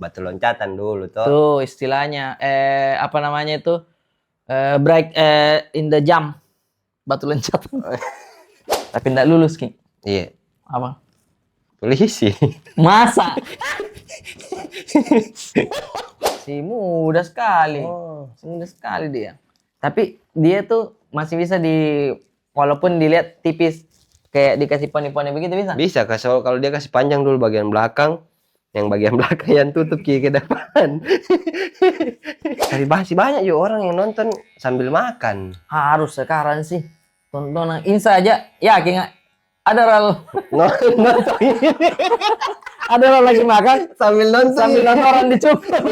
batu loncatan dulu toh. Tuh istilahnya apa namanya itu? Break in the jump. Batu loncatan. Tapi enggak lulus, Ki. Iya. Apa? Polisi. Masa? Si muda sekali. Si muda sekali dia. Tapi dia tuh masih bisa walaupun dilihat tipis kayak dikasih poni-poni begitu bisa? Bisa, kalau dia kasih panjang dulu bagian belakang, yang bagian belakang yang tutup ke depan. Tapi masih banyak juga orang yang nonton sambil makan. Harus sekarang sih. Tontonan ini saja, yakin nggak? Ada nonton ini. Ada orang lagi makan sambil nonton orang dicukur.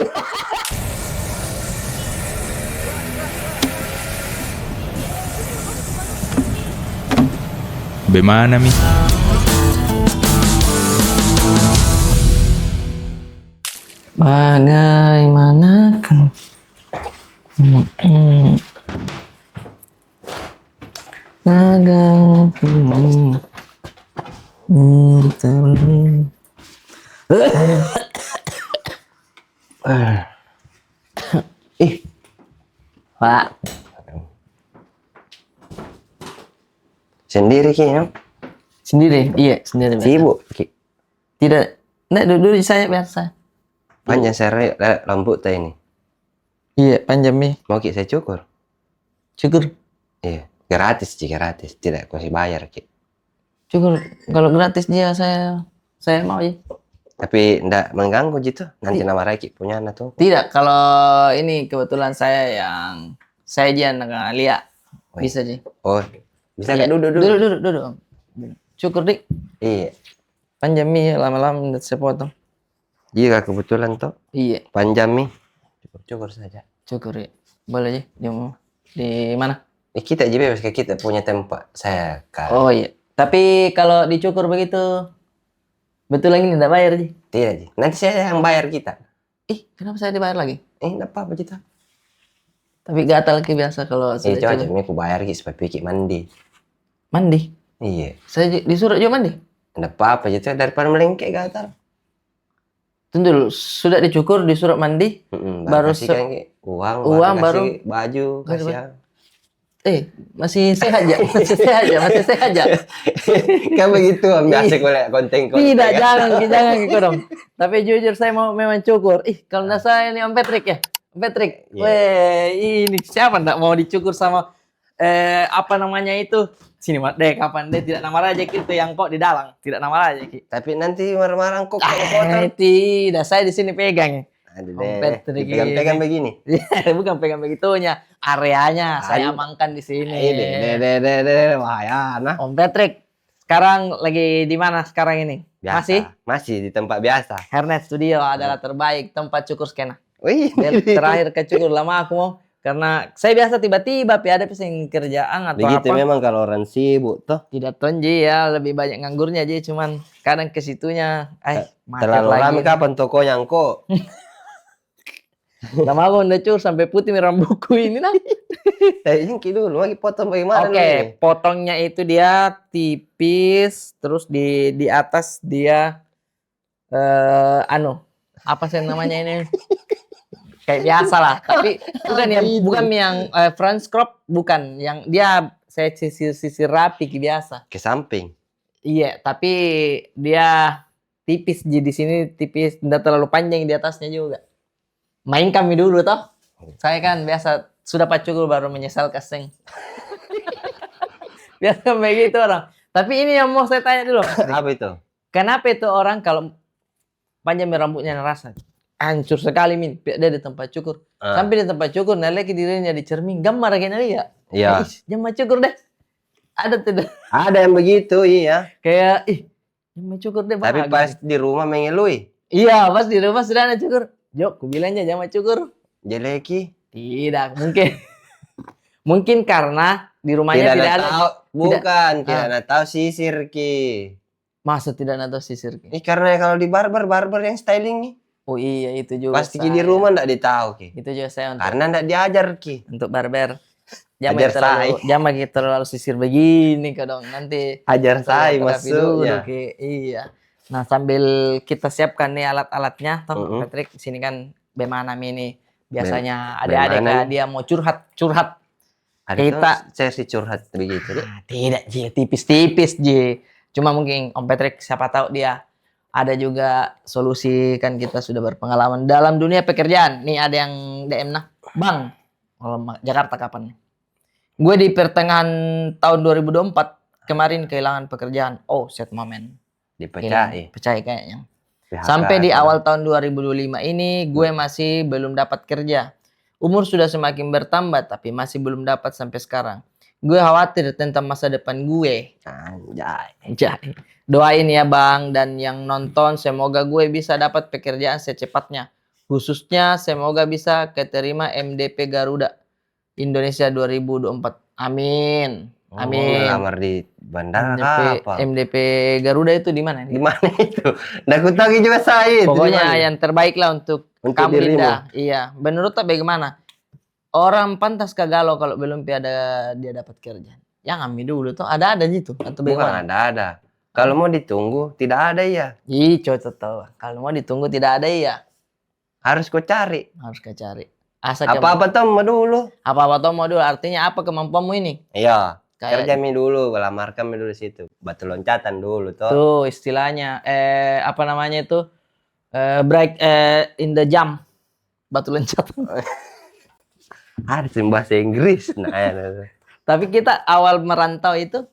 Bagaimana, Mi? Bagaimanakan? Pak. Sendiri Ki ya? Sendiri, iya sendiri. Sibuk Ki? Tidak, enggak duduk saya biasa. Panjang saya rambut tadi ini. Iya panjang Mi. Mau Ki saya cukur? Cukur? Iya, gratis Ki, gratis. Tidak kasih bayar Ki. Cukur, kalau gratis dia saya mau ya. Tapi enggak mengganggu gitu. Nanti nama Raiki punya anak tuh. Tidak, kalau ini kebetulan saya aja nggak lihat. Bisa sih. Oh, bisa iya. Duduk. Duduk. Cukur dik. Iya. Panjang Mi, lama-lama saya potong. Iya kebetulan toh. Iya. Panjang Mi. Cukur saja. Cukur ya. Boleh aja. Di mana? Kita aja bebas kayak kita punya tempat. Saya kan. Oh iya. Tapi kalau dicukur begitu, betul lagi tidak bayar sih? Tidak sih. Nanti saya yang bayar kita. Kenapa saya dibayar lagi? Enggak apa-apa kita. Tapi gatal Ki biasa kalau saya coba aja aku bayar Ki supaya Ki mandi. Mandi? Iya. Saya disuruh juga mandi? Enggak apa-apa gitu daripada melengkek gatal. Tunggu dulu, sudah dicukur, disuruh mandi, baru kasih uang baru baju, kasih masih sehat ya, masih sehat ya. Kan begitu, biasa gue lihat konten. Tidak, jangan gitu dong. Tapi jujur saya mau memang cukur. Kalau nggak saya ini Om Patrick ya, Om Patrick. Ini siapa nggak mau dicukur sama apa namanya itu? Sini Mat deh, kapan deh tidak nama raja gitu yang kok di dalam, tidak nama raja Ki. Tapi nanti marah-marah kok potong. Tidak, saya di sini pegang. Aduh deh, pegang begini. Bukan pegang begitunya, areanya saya amankan di sini. Bahaya nah. Om Patrick, sekarang lagi di mana sekarang ini? Biasa, masih di tempat biasa. Hairnet Studio adalah terbaik tempat cukur skena. Wih, terakhir ke cukur lama aku mau. Karena saya biasa tiba-tiba ada pesing kerjaan atau begitu apa. Memang kalau orang sibuk toh. Tidak tonji ya, lebih banyak nganggurnya aja, cuman kadang ke situnya terlalu ramai kapan tokonya kok. Lama aku udah cukur sampai putih rambutku ini nah. Ini dulu lagi potong bagaimana nih? Potongnya itu dia tipis, terus di atas dia apa sih namanya ini? Kayak biasa lah, tapi bukan yang French crop, bukan yang dia saya sisir rapi biasa. Ke samping. Iya, tapi dia tipis di sini tipis, tidak terlalu panjang di atasnya juga. Main kami dulu toh. Saya kan biasa sudah cukur baru menyesal kaseng. Biasa begitu orang. Tapi ini yang mau saya tanya dulu. Apa itu? Kenapa itu orang kalau panjang rambutnya ngerasa hancur sekali Min, dia di tempat cukur. Sampai di tempat cukur, lagi dirinya di cermin, gambar kayak dia. Iya. Jangan cukur deh. Ada tidak? Ada yang begitu, iya. Kayak, jangan cukur deh. Tapi pas di rumah mengelui. Iya, pas di rumah sudah ada cukur. Jok, ku bilangnya jangan cukur. Jeleki? Tidak, mungkin. Mungkin karena di rumahnya tidak ada. Bukan, tidak tahu sisir Ki. Masa tidak tahu sisir Ki? Karena kalau di barber yang styling nih. Oh iya itu juga. Pasti Ki di rumah enggak ditahu Ki. Itu juga saya karena enggak diajar Ki. Untuk barber. Jangan terlalu sisir begini kadang nanti. Ajar saya maksudnya. Iya. Nah, sambil kita siapkan nih alat-alatnya, toh Mm-mm. Patrick, sini kan Bemana ini biasanya Bagaimana adik-adik kayak nih? dia mau curhat. Ada tuh Kita sesi curhat begitu deh. tidak Ji, tipis-tipis Ji. Cuma mungkin Om Patrick siapa tahu dia ada juga solusi, kan kita sudah berpengalaman dalam dunia pekerjaan. Nih ada yang DM nah, Bang, Jakarta kapan? Gue di pertengahan tahun 2024 kemarin kehilangan pekerjaan. Oh, set moment. Dipecah Percaya kayaknya. PHK Sampai di atau- awal tahun 2025 ini gue masih belum dapat kerja. Umur sudah semakin bertambah tapi masih belum dapat sampai sekarang. Gue khawatir tentang masa depan gue. Anjay. Anjay. Doain ya Bang, dan yang nonton semoga gue bisa dapat pekerjaan secepatnya. Khususnya semoga bisa keterima MDP Garuda Indonesia 2024. Amin. Oh, Amin. ngelamar di bandara MDP, apa? MDP Garuda itu di mana? Di mana itu? Nggak aku tahu juga saya itu di Pokoknya mana? yang terbaik lah untuk kamu dirimu. Linda. Iya. Menurut tak bagaimana? Orang pantas galau kalau belum ada dia dapat kerja. Yang ambil dulu tuh ada gitu atau Bukan bagaimana? ada. Kalau mau ditunggu tidak ada ya. Ih, cocok tahu. Kalau mau ditunggu tidak ada ya. Harus kau cari. Harus kau cari. Asa Apa-apa tuh mau dulu. apa-apa tuh mau dulu. Artinya apa kemampuanmu ini? Iya. Kayak Kerja mi dulu, lamarkan mi dulu situ. Batu loncatan dulu toh. tuh istilahnya apa namanya itu? Break in the jump. Batu loncat. Ada sih bahasa Inggris. Nah, ya. Tapi kita awal merantau itu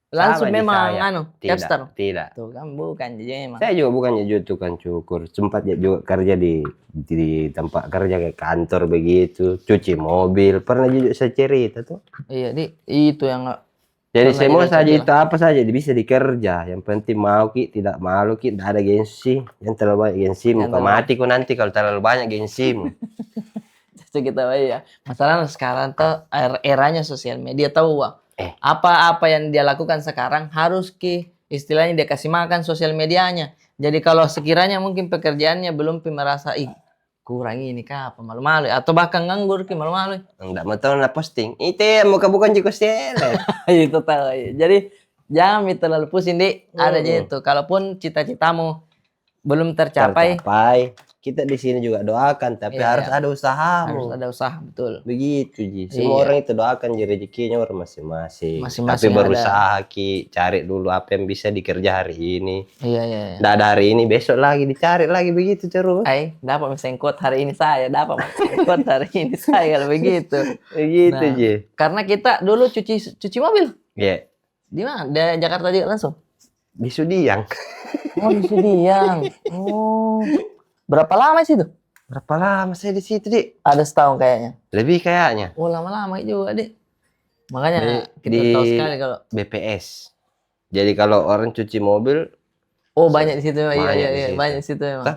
langsung Sama di memang saya. capster. Tidak. Tuh kan bukan jadi memang. Saya juga bukannya tukang cukur. Sempat juga kerja di tempat kerja kayak kantor begitu. Cuci mobil. Pernah juga saya cerita tuh. Iya, itu yang Jadi pernah semua juga saja saya itu apa saja bisa dikerja. Yang penting mau ki, tidak malu ki, tidak ada gengsi. Yang terlalu banyak gengsimu, Yang kau terlalu- mati kau nanti kalau terlalu banyak gengsimu. itu kita ya. Masalah sekarang tuh eranya sosial media tahu Wak. Eh. Apa-apa yang dia lakukan sekarang harus istilahnya dia kasih makan sosial medianya. Jadi kalau sekiranya mungkin pekerjaannya belum merasa kurang ini kah apa malu-malu atau bahkan nganggur malu-malu. Enggak mau tahu nak posting. Itu yang mau bukan juga selet. Itu tahu ya. Jadi jangan terlalu pusing ada aja Hmm. itu. Kalaupun cita-citamu belum tercapai, Kita di sini juga doakan, tapi Iya, harus iya. ada usahamu. harus ada usaha betul. Begitu Ji. Semua Iya. orang itu doakan Ji, rezekinya orang masing-masing. Masing-masing Tapi berusaha ki, cari dulu apa yang bisa dikerja hari ini. Iya iya. Nggak ada hari ini, besok lagi dicari lagi begitu terus. Dapat mesengkot hari ini saya, dapat mesengkot hari ini saya kalau begitu. Begitu Nah. Ji. Karena kita dulu cuci mobil. Ya, Di mana? Di Jakarta juga langsung. di Sudiang. Oh, di Sudiang. Oh. Berapa lama sih itu? Berapa lama saya di situ, Dik? Ada setahun kayaknya. Lebih kayaknya. Oh, lama-lama juga, Dik. Makanya kita Di- tahu sekali kalau BPS. Jadi kalau orang cuci mobil, oh banyak di situ. Iya Banyak iya di iya, situ. banyak di situ memang. Tah.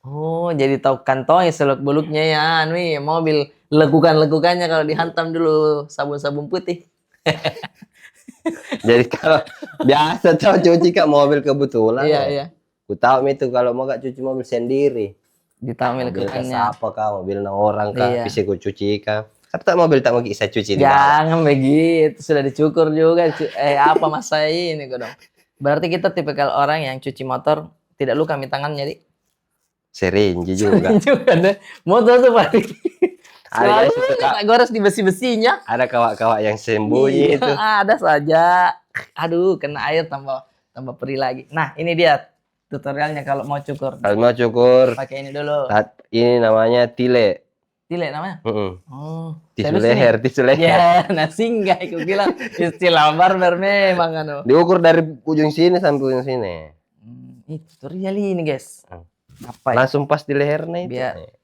Oh, jadi tahu kantongnya seluk-beluknya ya mobil lekukan-lekukannya kalau dihantam dulu sabun-sabun putih. jadi kalau biasa tuh cuci kak mobil kebetulan. Iya ya. iya. Ku tahu itu kalau mau gak cuci mobil sendiri. Ditamil Mobil ke lekukannya. siapa kah, mobil nang orang kah, Iya. bisa ku cuci kah. Kata mobil tak mau saya cuci di bawah. Jangan begitu, sudah dicukur juga. Apa masa ini kok dong? Berarti kita tipikal orang yang cuci motor tidak luka di tangannya, Dik. Sering juga. Juga deh. Motor tuh Pak. Ada yang Selalu suka- tak gores di besi-besinya. Ada kawak-kawak yang sembunyi Iya, itu. ada saja. Aduh, kena air tambah perih lagi. Nah, ini dia tutorialnya kalau mau cukur. Kalau mau cukur, Pakai ini dulu. ini namanya tile. Tile namanya. Oh, Tisu serius ini? leher, tisu leher. Ya, nah singgah aku bilang istilah barber memang anu. Diukur dari ujung sini sampai ujung sini. Ini tutorial ini, guys. Hmm. Apa ya? Langsung pas di lehernya itu. Biar-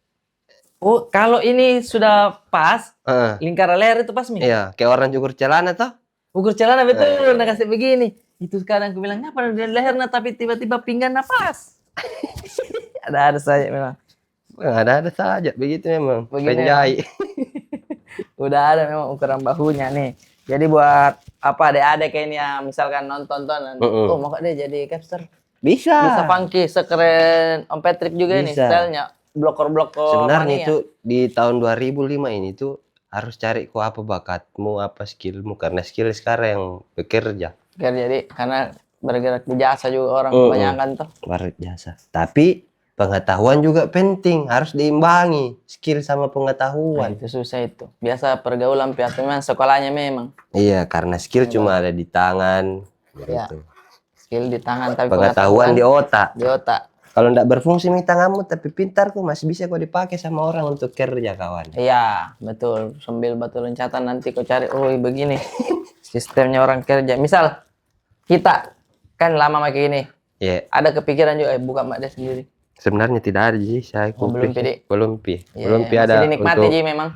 Oh, kalau ini sudah pas, Heeh. lingkaran leher itu pas, Mi. Iya, kayak orang cukur celana toh. Ukur celana betul, nah kasih begini. Itu sekarang aku bilang, apa di lehernya tapi tiba-tiba pinggan pas. Ada saja memang. Ada saja begitu memang. Begitu Penjahit. Udah ada memang ukuran bahunya nih. Jadi buat apa adik-adik kayak ini ya, misalkan nonton-nonton. Oh, mau deh jadi capster. Bisa Bisa. funky, sekeren Om Patrick juga nih Bisa. stylenya. Blokor-blokor Sebenarnya mania. itu di tahun 2005 ini tuh harus cari apa bakatmu, apa skillmu karena skill sekarang yang bekerja. Biar jadi karena bergerak di jasa juga orang Mm-mm. kebanyakan tuh. Luar biasa. Tapi pengetahuan juga penting, harus diimbangi skill sama Nah, pengetahuan. itu susah itu. Biasa pergaulan pihak memang sekolahnya memang. Iya, karena skill cuma ada di tangan, Ya. gitu. Skill di tangan tapi Pengetahuan di otak. di otak. Kalau ndak berfungsi nih tanganmu, tapi pintar kok masih bisa kok dipakai sama orang untuk kerja kawan. Iya, betul. Sambil batu loncatan nanti kau cari, oh begini sistemnya orang kerja. Misal kita kan lama pakai ini, Iya, ada kepikiran juga buka mak dia sendiri. sebenarnya tidak ada sih saya Oh, belum, kopi. Pidi? Belum pi. Iya, Belum pi ada masih dinikmati untuk Ji memang.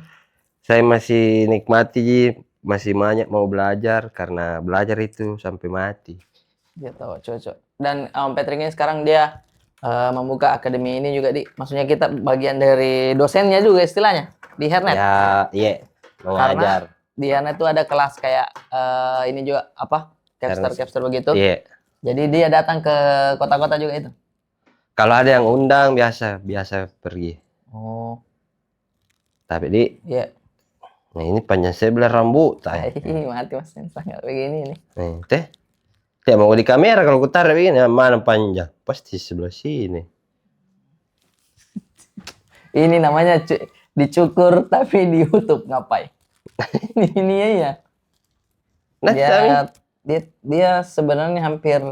saya masih nikmati Ji, masih banyak mau belajar karena belajar itu sampai mati. Dia tahu cocok. Dan Patrick ini sekarang dia membuka akademi ini juga maksudnya kita bagian dari dosennya juga istilahnya di Hernet. Ya, iya, mengajar. Di Hernet itu ada kelas kayak ini juga apa? Capster begitu. Iya. Jadi dia datang ke kota-kota juga itu. Kalau ada yang undang biasa pergi. Oh, Tapi di, iya. nah ini panjang sebelah rambut. Mati mas, sangat begini nih. Nih, teh. Teh mau di kamera kalau ku tarik begini, mana panjang? Pasti sebelah sini. Ini namanya dicukur tapi di YouTube ngapain? Ini ya. Nah, Dia sebenarnya hampir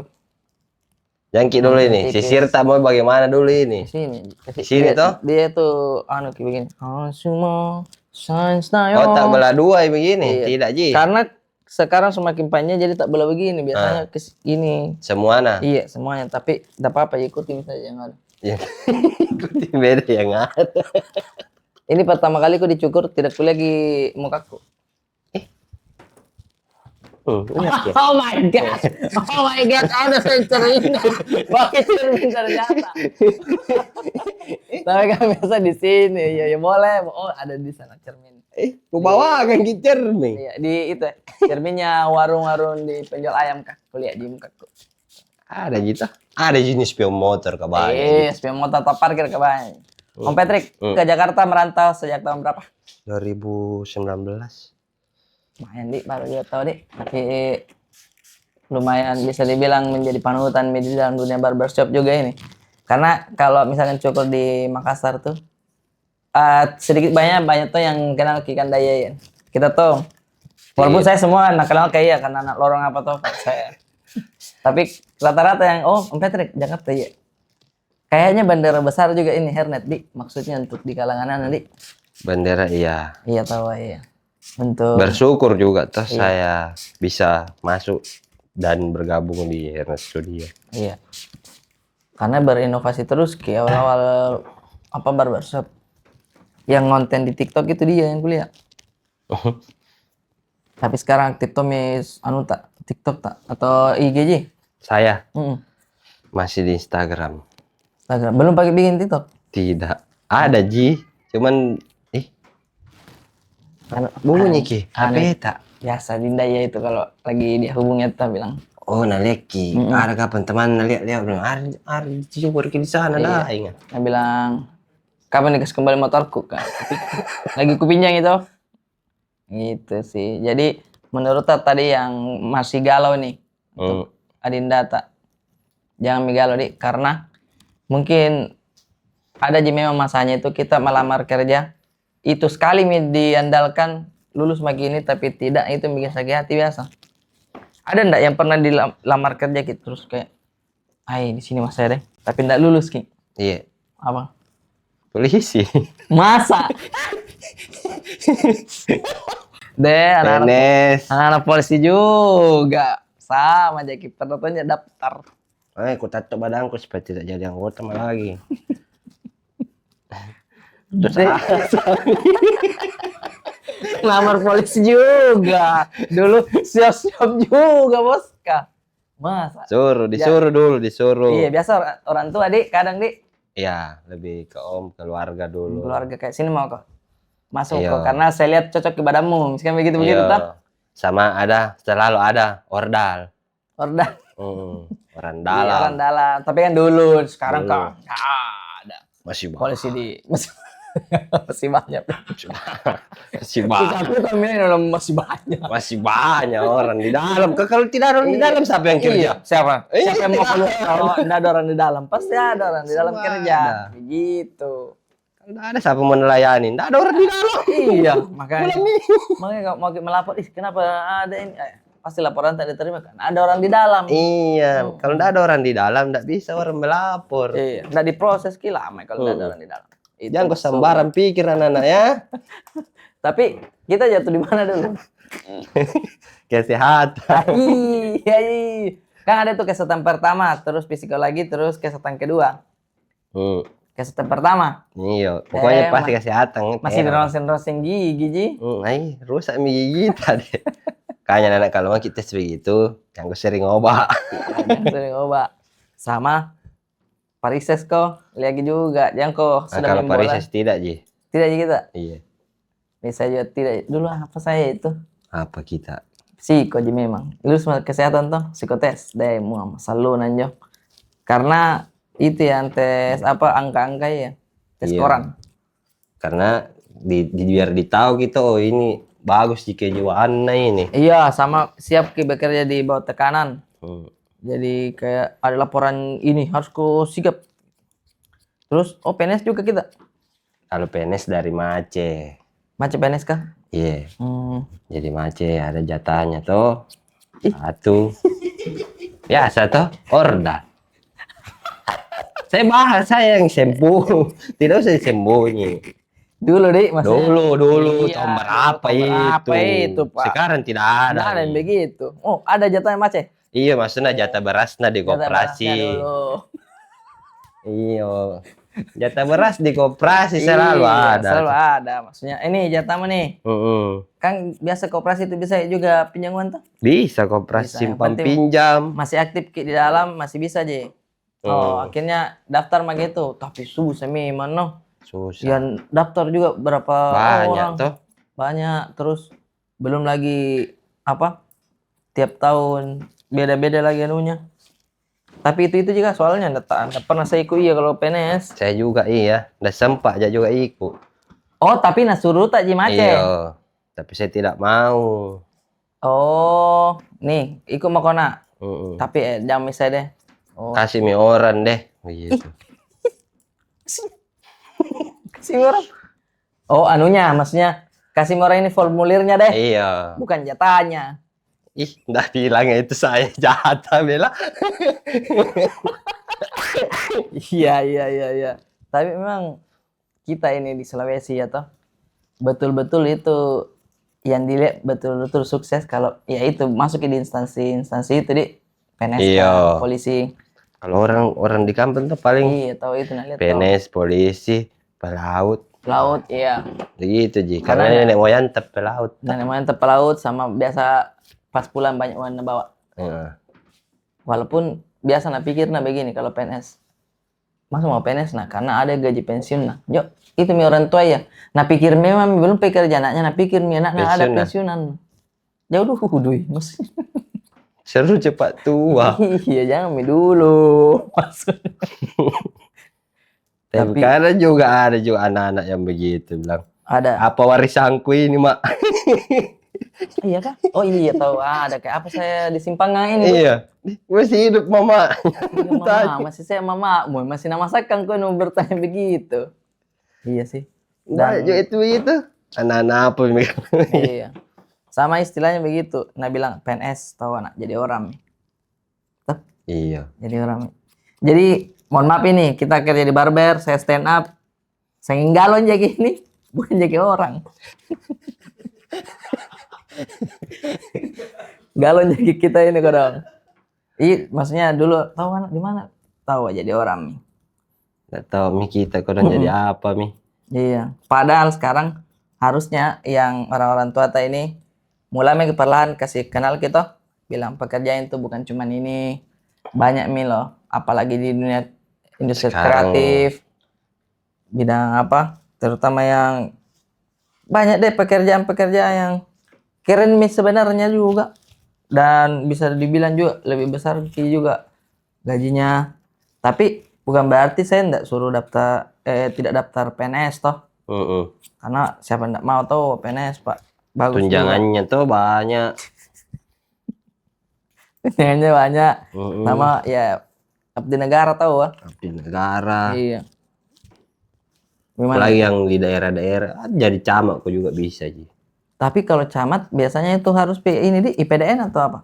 jangkit dulu ini. Sisir tak mau bagaimana dulu ini? sini. Sini toh? Dia tuh kayak begini. Semua sains Oh, tak belah dua begini. Iya. Tidak, Ji. Karena sekarang semakin panjang jadi tak belah begini. Biasanya ke ini. Semuanya. Iya, semuanya. Tapi tidak apa-apa, ikutin saja yang ada. Ya. Ikutin beda yang ada. Ini pertama kali aku dicukur tidak kuliah di mukaku. Enak ya? Oh my god. Oh my god, ada sensor ini. Pakai cermin ternyata. Tapi kan biasa di sini. Ya boleh. Oh, ada di sana cermin. Ku bawa kan ki cermin. Iya, di itu cerminnya warung-warung di penjual ayam kah? Kuliah di mukaku. Ada gitu. Ada jenis spion motor kebanyakan. Iya, spion motor atau parkir kebanyakan. Om Patrick, ke Jakarta merantau sejak tahun berapa? 2019. Lumayan baru juga tahu tapi lumayan bisa dibilang menjadi panutan di dalam dunia barbershop juga ini. Karena kalau misalkan cukur di Makassar tuh sedikit banyak tuh yang kenal Kikan Dayayan. Kita tuh walaupun saya semua anak kenal kayak karena anak lorong apa tuh saya. Tapi rata-rata yang Om Patrick Jakarta ya. Kayaknya bendera besar juga ini Hernet maksudnya untuk di kalangan anak Bendera iya. Iya tahu ya. Untuk Bersyukur juga toh saya bisa masuk dan bergabung di Hernet Studio. Iya. Karena berinovasi terus kayak awal-awal apa barbershop. Yang konten di TikTok itu dia yang kuliah. Tapi sekarang TikTok tak TikTok tak atau IG. Saya masih di Instagram. Belum pakai bikin TikTok. Tidak. Ada Ji. Cuman bunyi ki. Apa tak? Biasa Dinda ya itu kalau lagi dia hubungnya tuh bilang. Oh, naleki. Ada kapan teman lihat bilang, ada cukur di sana dah ingat. Dia bilang, kapan dikasih kembali motorku kan? Lagi kupinjang itu. Gitu sih. Jadi menurut tadi yang masih galau nih untuk Adinda tak jangan galau karena mungkin ada memang masanya itu kita melamar kerja itu sekali diandalkan lulus begini tapi tidak itu bikin sakit hati biasa. Ada ndak yang pernah dilamar kerja gitu terus kayak, di sini mas saya deh, tapi ndak lulus ki? Iya. Apa? Polisi. Masa? anak-anak polisi juga sama aja kita tentunya daftar. Aku tato badanku supaya tidak jadi anggota lagi. Lamar polisi juga. Dulu siap-siap juga bos kah? Masa? Disuruh. Iya biasa orang tua kadang Iya lebih ke keluarga dulu. Keluarga kayak sini mau kok masuk kok karena saya lihat cocok ke badanmu misalkan begitu tak? Sama selalu ada ordal. Orang dalam. Tapi kan dulu sekarang kan ada. Masih polisi Masih banyak. Masih Terus banyak. aku kan bilang masih banyak. Masih banyak orang di dalam. Kalau tidak ada orang di dalam siapa yang kerja? Iya, siapa? Iya. Siapa yang mau keluar kalau tidak ada orang di dalam? Pasti ada orang di dalam Semua kerja. ada. Begitu. Kalau tidak ada siapa mau nelayani? Tidak ada orang di dalam. Iya, makanya kalau mau melapor, kenapa ada ini? Pasti laporan tak diterima kan? Ada orang di dalam. Iya, kalau tidak ada orang di dalam, tidak bisa orang melapor. Iya, tidak diproses lama kalau tidak ada orang di dalam. Itu Jangan kau sembarang pikir anak-anak ya. Tapi kita jatuh di mana dulu? Kesehatan. Iya, kan ada tuh kesehatan pertama, terus psikologi, terus kesehatan kedua. Kesehatan pertama. Iya, pokoknya pasti kesehatan. Masih di ronsen gigi, Ji. Ay, rusak mi gigi tadi. Kayaknya anak kalau kita begitu, yang sering obat. Jangan sering obat. Sama parises kok, lagi juga. Jangan kok Nah, sudah kalau main bola. parises tidak, Ji. Tidak Ji kita. Iya. Bisa juga tidak. Dulu apa saya itu? Apa kita? Psiko Ji memang. Lu semua kesehatan tuh, psikotes. Deh, mau selalu nanjok. Karena itu yang tes apa angka-angka ya. Tes Iya. koran. Karena biar ditahu gitu, oh ini bagus jika kejiwaannya ini. Iya, sama siap bekerja di bawah tekanan. Hmm. Jadi kayak ada laporan ini harus ku sigap. Terus PNS juga kita. Kalau PNS dari Mace. Macam PNS kah? Iya. Hmm. Jadi Mace ada jatahnya tuh. Ih. Satu. Biasa tuh, Orda. Saya bahas saya yang sembuh. Tidak usah disembunyi. Dulu deh maksudnya. Dulu Iya, tahun berapa tahun berapa itu, Pak? Sekarang tidak ada. Nah, dan nih. begitu. Oh, ada jatahnya Mace. Iya, maksudnya jatah berasnya di Jatah koperasi. berasnya dulu. Iya. Jatah beras di koperasi selalu Iya, ada. Selalu ada. Maksudnya ini jatah mana nih? Mm-mm. Kan biasa koperasi itu bisa juga pinjaman tuh. Bisa koperasi Bisa, yang simpan penting pinjam. Masih aktif di dalam masih bisa aja. Oh, akhirnya daftar mah gitu. Tapi susah memang no. Susah. Yang daftar juga berapa Banyak orang. tuh. Banyak. Terus belum lagi apa? Tiap tahun beda-beda lagi anunya. Tapi itu juga soalnya nggak pernah saya ikut ya kalau PNS. Saya juga iya. Udah sempat aja juga ikut. Oh, tapi nasuruh tak Jimace. Iya. Tapi saya tidak mau. Oh, nih ikut Makona. Mm-mm. Tapi jangan misalnya deh. Oh, Kasih mi orang deh. Begitu. kasih orang. Oh, anunya maksudnya kasih orang ini formulirnya deh. Iya. Bukan jatahnya. Ih, nggak bilang itu saya jahat, Bella. Iya. Tapi memang kita ini di Sulawesi ya toh. Betul-betul itu yang dilihat betul-betul sukses kalau ya itu masuk di instansi itu di PNS Iya. polisi. Kalau orang di kampung tuh paling Iya, tahu itu nah lihat PNS, polisi, pelaut. Laut, iya. Begitu, Ji. Karena Karena nenek moyang tetap pelaut. Dan yang pelaut sama biasa pas pulang banyak warna bawa. Heeh. Walaupun biasa nak pikir nah begini kalau PNS. Masa mau PNS nah karena ada gaji pensiun nah. Yuk, itu mi orang tua ya. Nah pikir memang belum pikir anaknya, nah pikir mi anaknya ada Pensiun, nah. pensiunan. Jauh dulu duit mesti. Seru cepat tua. Iya, jangan mi dulu. Maksudnya. Tapi karena juga ada juga anak-anak yang begitu bilang, Ada. apa warisanku ini, Mak? Iya kah? Oh iya tahu. Ada kayak apa saya di Simpangan ini. Iya. Masih hidup, Mama. Iya, mama, masih saya mama, masih nama masakan kau nu bertanya begitu. Iya sih. Nah, itu anak-anak apa ini? Iya. Sama istilahnya begitu. Nah bilang PNS tahu anak jadi orang. Tuh, Iya. jadi orang. Jadi mohon maaf ini kita kerja di barber, saya stand up. Saya galon jadi ini, bukan jadi orang. Galon jadi kita ini kadang. Iya, maksudnya dulu tahu anak di mana? Tahu aja jadi orang. Nggak tahu mi kita kodon jadi apa mi. Iya. Padahal sekarang harusnya yang orang-orang tua ta ini mulai perlahan kasih kenal kita, bilang pekerjaan itu bukan cuman ini, banyak mi loh, apalagi di dunia industri Sekarang. kreatif, bidang apa, terutama yang banyak deh pekerjaan-pekerjaan yang keren mi sebenarnya juga, dan bisa dibilang juga lebih besar juga gajinya. Tapi bukan berarti saya tidak suruh daftar tidak daftar PNS toh, Mm-mm. Karena siapa ndak mau tahu PNS Pak. Bagus juga. Tunjangannya tuh banyak. Tunjangannya banyak. Mm-mm. Sama ya abdi negara tahu ah. Abdi negara. Iya. Gimana? Apalagi yang di daerah-daerah jadi camat kok juga bisa Ji. Tapi kalau camat biasanya itu harus ini di IPDN atau apa?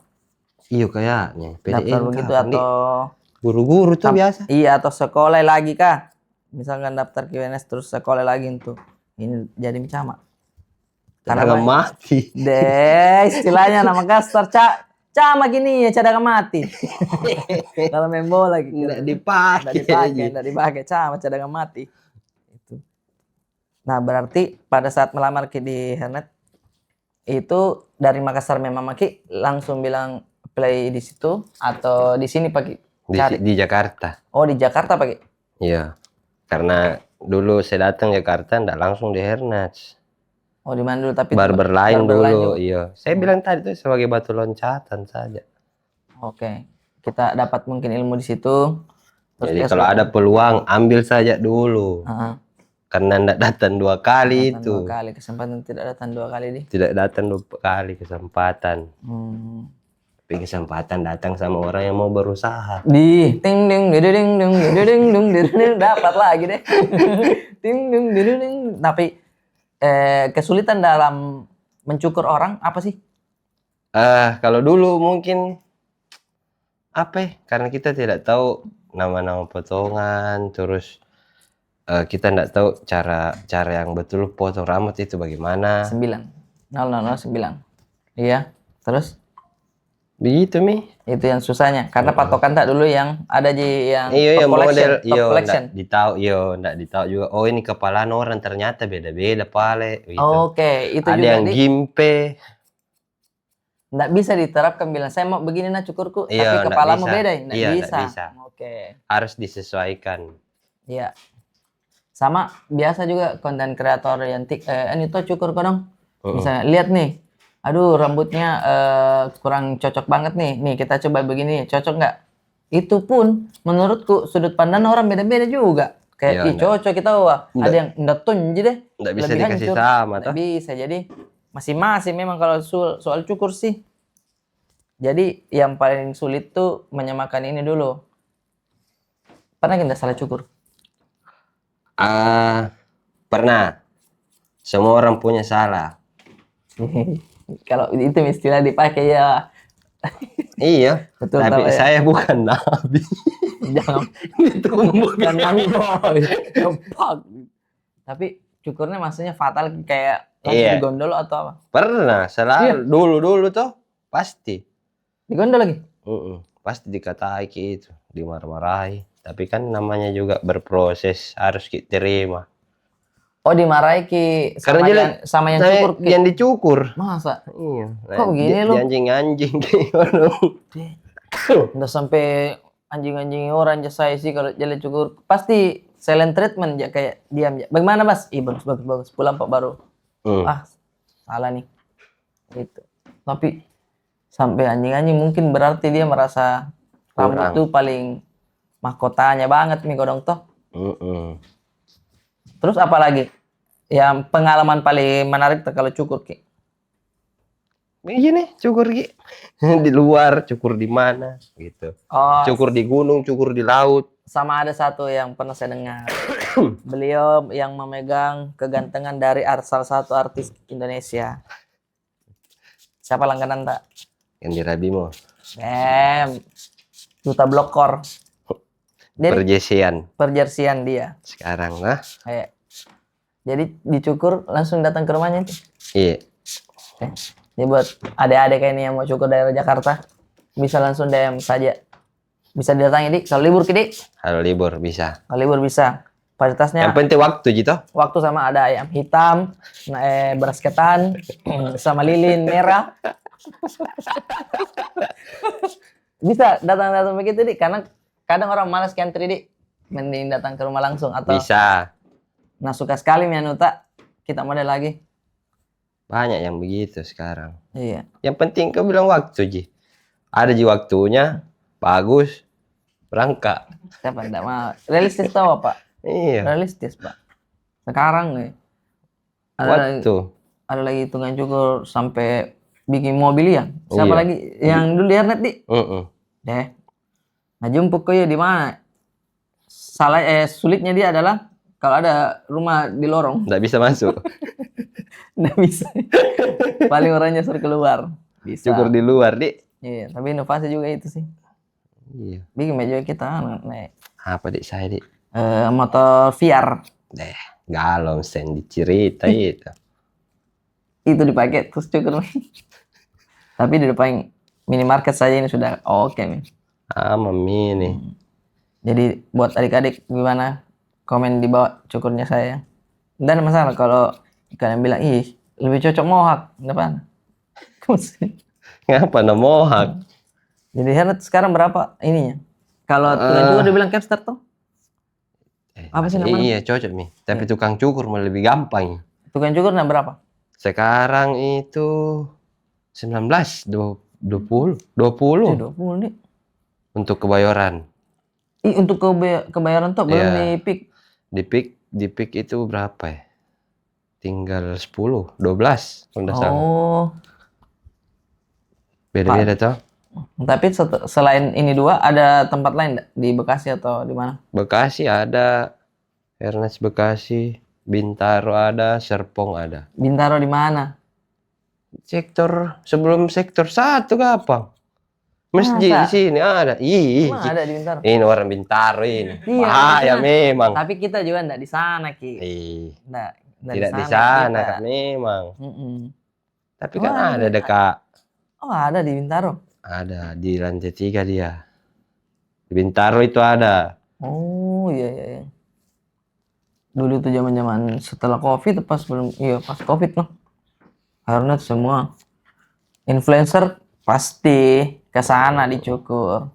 Iya kayaknya. Daftar PDN begitu kapan, Dik? atau Guru-guru tuh biasa. iya atau sekolah lagi kah? Misalkan daftar ke PNS terus sekolah lagi untuk ini jadi camat. Karena mati. Deh, istilahnya nama kasar camat gini ya cadangan mati. Kalau main bola gitu. Nggak dipakai. Nggak dipakai camat cadangan mati. Itu. Nah, berarti pada saat melamar Ki di Hernet itu dari Makassar memang Maki langsung bilang play di situ atau di sini Pak Ki? Di Jakarta. Oh, di Jakarta Pak Ki? Iya. Karena dulu saya datang Jakarta nggak langsung di Hernats. Oh, di mana dulu tapi Barber lain barber lain dulu. juga. Iya. Saya bilang tadi tuh sebagai batu loncatan saja. Oke. Kita dapat mungkin ilmu di situ. Terus Jadi dia kalau ada peluang ambil saja dulu. Heeh. Karena nggak datang 2 kali Datang itu. 2 kali kesempatan tidak datang 2 kali di. Tidak datang 2 kali kesempatan. Tapi kesempatan datang sama orang yang mau berusaha. Di ting ding ding ding ding ding ding ding dapat lagi deh. Ting ding ding ding. Tapi kesulitan dalam mencukur orang apa sih? Kalau dulu mungkin apa ya? Karena kita tidak tahu nama-nama potongan, terus kita tidak tahu cara yang betul potong rambut itu bagaimana. 9. Iya. Terus? Begitu Mi. Itu yang susahnya karena patokan tak dulu yang ada yang Iya model collection. Nggak ditahu juga. Oh ini kepala orang ternyata beda-beda pale gitu. Oke, itu Ada juga yang gimpe. Nggak bisa diterapkan bilang saya mau begini nah cukurku Iya, tapi kepalamu bisa. beda nggak Iya, bisa. nggak bisa. Oke. Harus disesuaikan. Iya. Sama biasa juga konten kreator yang ini tuh cukur kok dong. Misalnya lihat nih. Aduh rambutnya kurang cocok banget nih. Nih kita coba begini, cocok nggak? Itu pun menurutku sudut pandang orang beda-beda juga. Kayak Iya, ih cocok kita wah. Ada yang nggak tunji deh. Nggak bisa lebih dikasih hancur. sama Nggak toh. bisa. Jadi masing-masing memang kalau soal cukur sih. Jadi yang paling sulit tuh menyamakan ini dulu. Pernah nggak salah cukur? Pernah. Semua orang punya salah. Kalau itu istilah dipakai ya. Iya. Betul, Tapi tahu ya. saya bukan nabi. Jangan Bukan nabi boy. Gempak. Tapi cukurnya maksudnya fatal kayak langsung Iya. digondol atau apa? Pernah. Selalu. Dulu tuh pasti. Digondol lagi? Pasti dikatai gitu. Dimarah-marahi. Tapi kan namanya juga berproses. Harus kita terima. Oh dimarahi Ki sama Karena sama yang saya cukur Ki. yang dicukur. Masa? Iya. Kok begini lu? Anjing-anjing gitu. Udah sampai anjing-anjing orang jasa sih kalau jalan cukur. Pasti silent treatment ya kayak diam ya. Bagaimana Mas? Ih bagus. Pulang Pak baru. Salah nih. Gitu. Tapi sampai anjing-anjing mungkin berarti dia merasa rambut itu paling mahkotanya banget nih kodong toh. Terus apa lagi? Yang pengalaman paling menarik kalau cukur Ki? Begini cukur Ki. Di luar, cukur di mana gitu. Oh, Cukur di gunung, cukur di laut. sama ada satu yang pernah saya dengar. Beliau yang memegang kegantengan dari salah satu artis Indonesia. Siapa langganan tak? Yang di Rabimo. Duta Blokor. Perjersian dia. Sekarang lah. Kayak jadi dicukur langsung datang ke rumahnya. Iya. Jadi buat adik-adik kayak ini yang mau cukur daerah Jakarta bisa langsung DM saja. Bisa didatangi Dik. Kalau libur Ki Dik. Kalau libur bisa. Kalau libur bisa. Fasilitasnya Yang penting waktu gitu. waktu sama ada ayam hitam, beras ketan, sama lilin merah. Bisa datang-datang begitu Dik, karena kadang orang malas ngantri Dik. Mending datang ke rumah langsung atau Bisa. Nah suka sekali Mianuta kita model lagi. Banyak yang begitu sekarang. Iya. Yang penting kau bilang waktu Ji. Ada Ji waktunya. Bagus. Berangkat. Siapa enggak mau? Realistis tau Pak? Iya. Realistis Pak. Sekarang nih Ada Waktu. ada lagi tukang cukur sampai bikin mobil ya. Siapa Iya. lagi yang dulu di Hernet di? Mm-mm. Deh. Nah jumpa kau ya di mana? Sulitnya dia adalah kalau ada rumah di lorong Nggak bisa masuk. nggak bisa. Paling orangnya suruh keluar. Bisa. Cukur di luar, Dik. Iya, tapi inovasi juga itu sih. Iya. Bikin meja kita naik Apa, Dik, saya, Dik? motor VR Deh, galau sen dicerita itu. itu dipakai terus cukur. Tapi di depan minimarket saja ini sudah oke nih. Mami nih. Jadi buat adik-adik gimana? Komen di bawah cukurnya saya. Tidak ada masalah kalau kalian bilang ih lebih cocok mohak, depan. Ngapa mohak? Jadi Hernet sekarang berapa ininya? Kalau tukang cukur dibilang capster tuh? Apa sih namanya? Iya, cocok nih. Tapi tukang cukur malah lebih gampang. Tukang cukur nah berapa? Sekarang itu 19, 20 20 nih. untuk kebayoran. Untuk kebayaran tuh belum Iya. Di pick itu berapa ya? Tinggal 10, 12 kalau nggak salah. Oh, Beda-beda toh. tapi selain ini dua ada tempat lain nggak? Di Bekasi atau di mana? Bekasi ada, Ernest Bekasi, Bintaro ada, Serpong ada. Bintaro di mana? Sektor sebelum sektor 1 gampang. Masjid di Masa? sini ada. Emang ada di Bintaro? Ini orang Bintaro ini. Iya, Bahaya maksudnya. memang. Tapi kita juga nggak di sana Ki. Tidak Nggak di sana kita. kan memang. Mm-mm. Tapi Oh, kan ada ada. dekat. Oh ada di Bintaro. Ada di lantai 3 dia. Di Bintaro itu ada. Oh iya iya. Iya. Dulu tuh zaman-zaman setelah Covid pas belum pas Covid loh. Karena semua influencer pasti ke sana dicukur.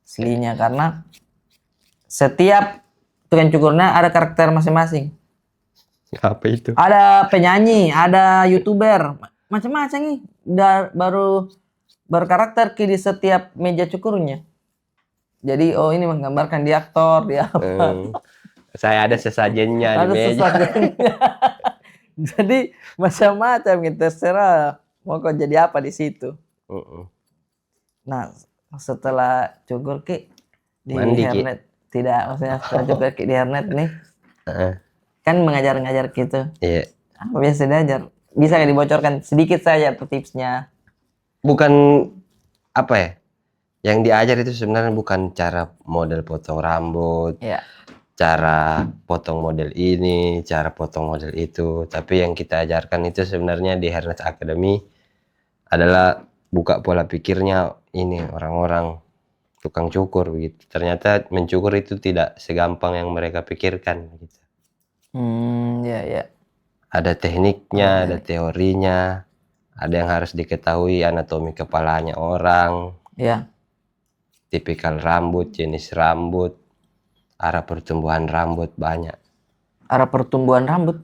Aslinya karena setiap tukang cukurnya ada karakter masing-masing. Apa itu? Ada penyanyi, ada YouTuber, macam-macam nih. Baru berkarakter di setiap meja cukurnya. Jadi oh ini menggambarkan dia aktor, dia apa. Saya ada sesajennya di Ada meja. sesajennya. Jadi macam-macam gitu, terserah mau kau jadi apa di situ. Nah setelah cukur Ki di Mandi, Ki. Hernet, tidak maksudnya setelah cukur Ki di Hernet nih kan mengajar-ngajar gitu. Iya. Apa biasa diajar? Bisa nggak dibocorkan sedikit saja tuh tipsnya? Bukan apa ya? Yang diajar itu sebenarnya bukan cara model potong rambut, Iya. cara potong model ini, cara potong model itu. Tapi yang kita ajarkan itu sebenarnya di Hernet Academy adalah buka pola pikirnya ini orang-orang tukang cukur begitu. Ternyata mencukur itu tidak segampang yang mereka pikirkan gitu. Ya ya. Ada tekniknya, ada teorinya, ada yang harus diketahui anatomi kepalanya orang, Ya. tipikal rambut, jenis rambut, arah pertumbuhan rambut banyak. Arah pertumbuhan rambut.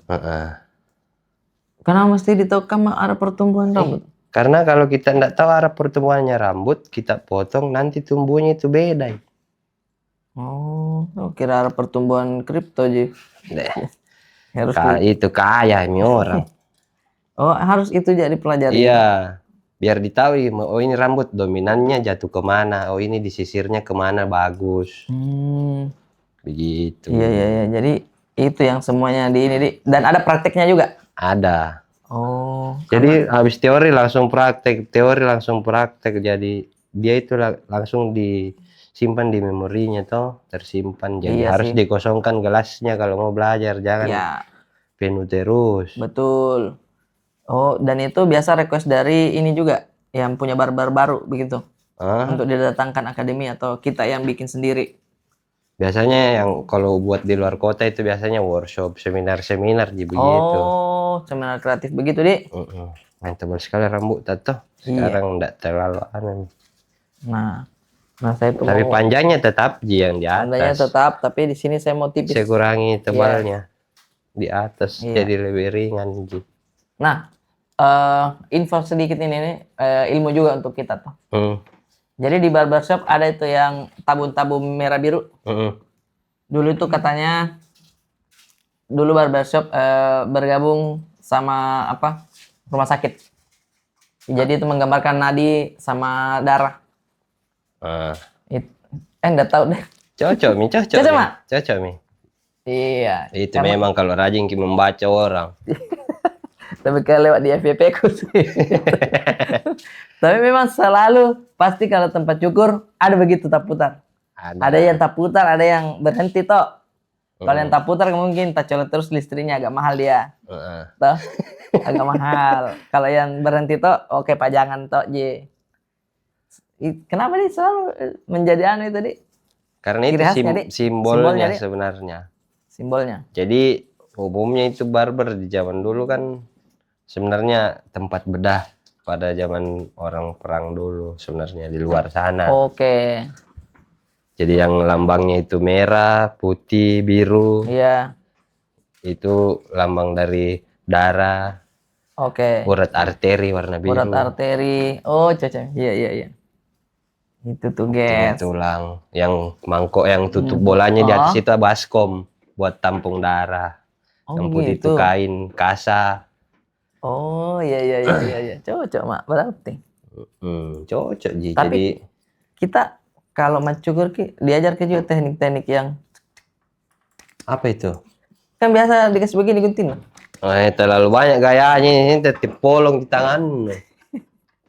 Kenapa mesti ditahu kamu arah pertumbuhan rambut? Karena kalau kita tidak tahu arah pertumbuhannya rambut, kita potong nanti tumbuhnya itu beda. Oh, kira arah pertumbuhan kripto aja. Harus Itu kaya ini orang. Oh, harus itu jadi pelajari. Iya, biar ditahu oh ini rambut dominannya jatuh kemana, oh ini disisirnya kemana bagus. Begitu. Iya iya iya. Jadi itu yang semuanya di ini dan ada prakteknya juga. Ada. Oh. Jadi habis teori langsung praktek, jadi dia itu langsung disimpan di memorinya toh, tersimpan. Jadi Iya harus sih. dikosongkan gelasnya kalau mau belajar, jangan Ya, penuh terus. betul. Oh, dan itu biasa request dari ini juga yang punya barber baru begitu. Untuk didatangkan akademi atau kita yang bikin sendiri. Biasanya yang kalau buat di luar kota itu biasanya workshop, seminar-seminar begitu. Oh, seminar kreatif begitu, Dik. Main tebal sekali rambut tato. Sekarang enggak terlalu aneh. Nah saya tuh Tapi mau panjangnya tetap yang di atas. panjangnya tetap, tapi di sini saya mau tipis. Saya kurangi tebalnya di atas, Iya. jadi lebih ringan gitu. Nah, info sedikit ini nih, ilmu juga untuk kita tuh. Jadi di barbershop ada itu yang tabung-tabung merah biru. Dulu itu katanya, dulu barbershop bergabung sama apa rumah sakit. Jadi itu menggambarkan nadi sama darah. Ah, Enggak tahu deh. cocok Mi, cocok Cocok, Mi. Mak? Cocok Mi. Iya. Itu memang kalau rajin Ki membaca orang. Tapi kalau lewat di FYP ku sih. Tapi memang selalu pasti kalau tempat cukur ada begitu tak putar. Ada yang tak putar, ada yang berhenti toh. Kalau yang tak putar mungkin tak colok terus listriknya agak mahal dia. Heeh. Toh. Agak mahal. Kalau yang berhenti toh oke pajangan toh J. Kenapa nih selalu menjadi aneh tadi? Karena itu Ciri khasnya, Dik. simbolnya Simbolnya, Dik. sebenarnya. Simbolnya. Jadi umumnya itu barber di zaman dulu kan sebenarnya tempat bedah pada zaman orang perang dulu sebenarnya di luar sana. Oke. Jadi yang lambangnya itu merah, putih, biru. Iya. Itu lambang dari darah, Oke. urat arteri warna biru. Urat arteri. Oh, cocok. Iya, iya, iya. Itu tuh, guys. Tulang yang mangkok yang tutup bolanya di atas itu baskom buat tampung darah. Oh, Yang putih itu gitu. kain kasa. Oh, iya, iya, iya, iya, iya. Cocok, Mak. Berarti. Cocok Ji. Tapi Jadi kita kalau mencukur Ki, diajar ke juga teknik-teknik yang apa itu? kan biasa dikasih begini gunting. Terlalu banyak gayanya ini tetep polong di tangan.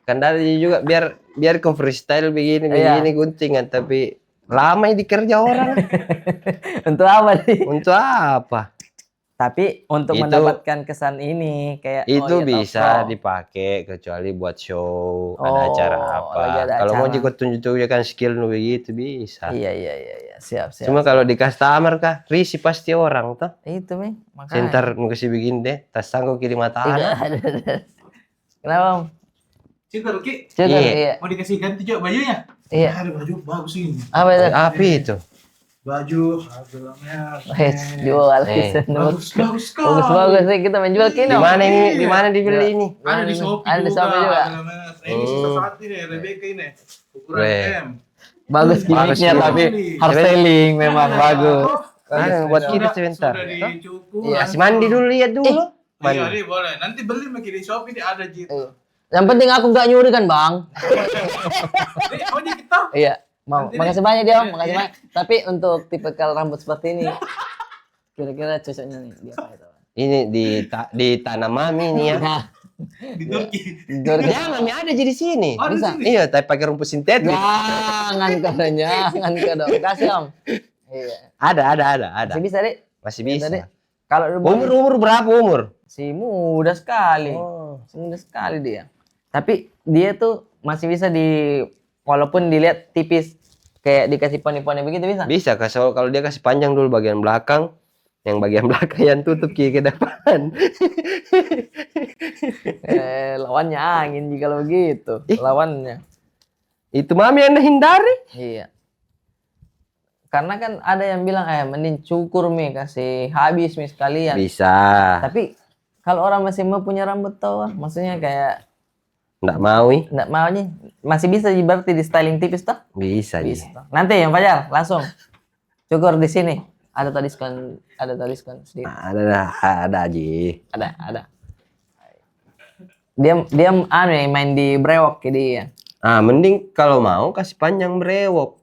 Kan dari juga biar kau freestyle begini Iya. guntingan tapi lama ini dikerja orang. Untuk apa nih? Untuk apa? Tapi untuk Itu- mendapatkan kesan ini kayak Itu ya bisa toh, pro. dipakai kecuali buat show, ada Oh, acara apa. lagi ada Kalau mau acara. juga tunjuk-tunjukkan skill nu begitu bisa. Iya, iya, iya, iya. Siap, siap. Cuma kalau di customer kah, risih pasti orang tuh. itu nih, makanya. Sentar nu kasih begini deh, tas sanggup kirim mata Iya, anak. ada. Kenapa, Om? Cukur Ki, Cukur, Iya. iya. mau dikasih ganti juga bajunya? Iya. Ada baju bagus ini. Apa itu? Apa itu? Baju harganya Jual. bagus bagus kok. Bagus nih kita menjual Di kini. mana ini? Di mana dibeli ini? Ada di Shopee Ada di juga. Shopee juga. Ini sisa satu ini Rebecca ini. Ukuran Weh. M. Bagus gimmicknya Bagus, tapi bagus. hard selling memang bagus. Buat kita sebentar. Sudah dicukur. Iya. Kasih mandi dulu, lihat dulu. Iya, Mandi. ini boleh. Nanti beli lagi di Shopee ini ada Jit. Yang penting aku nggak nyuri kan bang? Ini oh ini kita. Iya. Mau. Nanti Makasih nih. banyak dia om. Iya, Makasih iya. banyak. Tapi untuk tipikal rambut seperti ini, kira-kira cocoknya nih dia apa itu? Ini di tanah mami ini ya. Nah, Di Turki. Ya, mami ada jadi sini. Oh, ada Bisa. sini. Iya, tapi pakai rumput sintetis. jangan ke dong. Kasih om. Iya. Ada. Masih bisa deh. Masih Bisa bisa. deh. Kalau Umur berapa umur? si muda sekali. Oh. Muda sekali dia. Tapi dia tuh masih bisa walaupun dilihat tipis kayak dikasih poni-poni begitu bisa. Bisa kalau dia kasih panjang dulu bagian belakang, yang bagian belakang yang tutup ke depan. Lawannya angin jika kalau begitu. Ih. Lawannya. Itu mami yang hindari. Iya. Karena kan ada yang bilang mending cukur mi kasih habis mi sekalian. Bisa. Tapi kalau orang masih mau punya rambut tau, maksudnya kayak Nggak mau ih. nggak mau nih, masih bisa berarti di styling tipis toh? Bisa. Bisa. Ji. Toh. Nanti yang Fajar langsung cukur di sini. Ada tadi diskon sedikit. Ada Ji. Ada. Dia anu yang main di brewok kayak dia. Mending kalau mau kasih panjang brewok.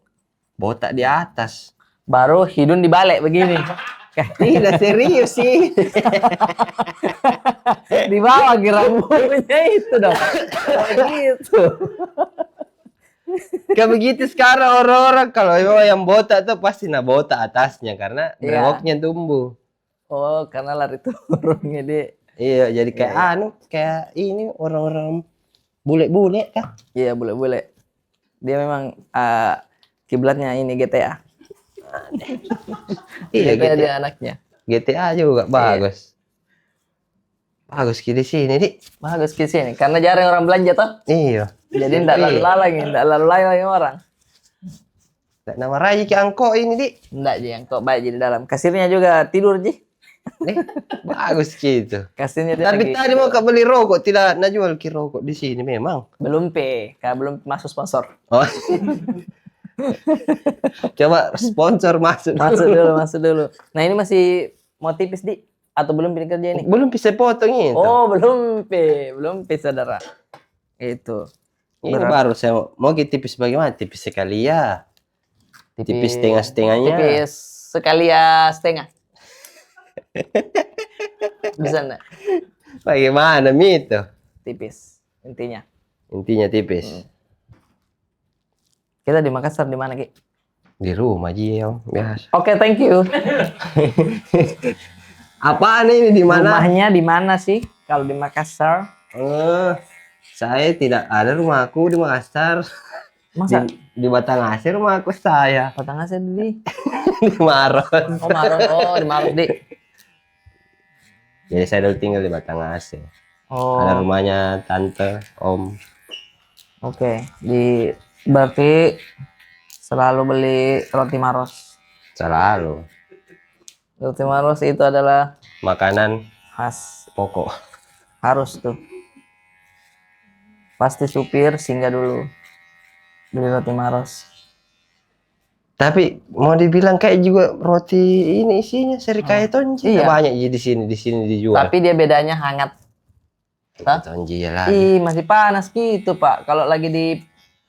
Botak di atas. Baru hidung dibalik begini. Tidak serius sih. Di bawah rambutnya itu dong. Kayak gitu. Kayak begitu sekarang orang-orang kalau yang botak tuh pasti botak atasnya karena Iya. brewoknya tumbuh. Oh, karena lari turunnya dia. Iya, jadi kayak kayak ini orang-orang bule-bule kah? Iya, boleh. Dia memang kiblatnya ini GTA. Iya, GTA dia GTA. anaknya. GTA juga bagus. Bagus di sini, Dik. Bagus ke sini karena jarang orang belanja toh. Iya. Jadi enggak lalu lalang orang. Nggak nama Raji ki angko ini, Dik. Enggak Ji, yang kok baik di dalam. Kasirnya juga tidur Ji. Nih, bagus gitu. Kasirnya dia Tapi lagi tadi mau kau beli rokok, tidak nak jual ki rokok di sini memang. belum belum masuk sponsor. Oh. Coba sponsor masuk. Masuk dulu. Nah, ini masih mau tipis Di. Atau belum pilih kerja ini? Belum bisa potong itu. Oh, belum saudara. Itu. Ini baru saya mau tipis bagaimana? Tipis sekali ya. Tipis setengah-setengahnya. Tipis sekali ya setengah. Bisa enggak? Bagaimana Mi itu? Tipis intinya. Intinya tipis. Kita di Makassar di mana, Ki? Di rumah aja ya, biasa. Oke, thank you. Apaan ini di mana? Rumahnya di mana sih kalau di Makassar? Saya tidak ada rumahku di Makassar. Masa Di Batangasir rumahku saya. Batangasnya di Di Maros. Oh, Maros. Oh, di Maros, Di. Jadi saya dulu tinggal di Batangasir. Oh. Ada rumahnya tante, om. Oke, berarti selalu beli roti Maros. Selalu. Roti Maros itu adalah Makanan khas, pokok. harus tuh. Pasti supir singgah dulu beli roti Maros. Tapi mau dibilang kayak juga roti ini isinya seri kayak tonji. Iya. Banyak di sini dijual. Tapi dia bedanya hangat. Hah? Tonji ya lah. Ih, masih panas gitu, Pak. Kalau lagi di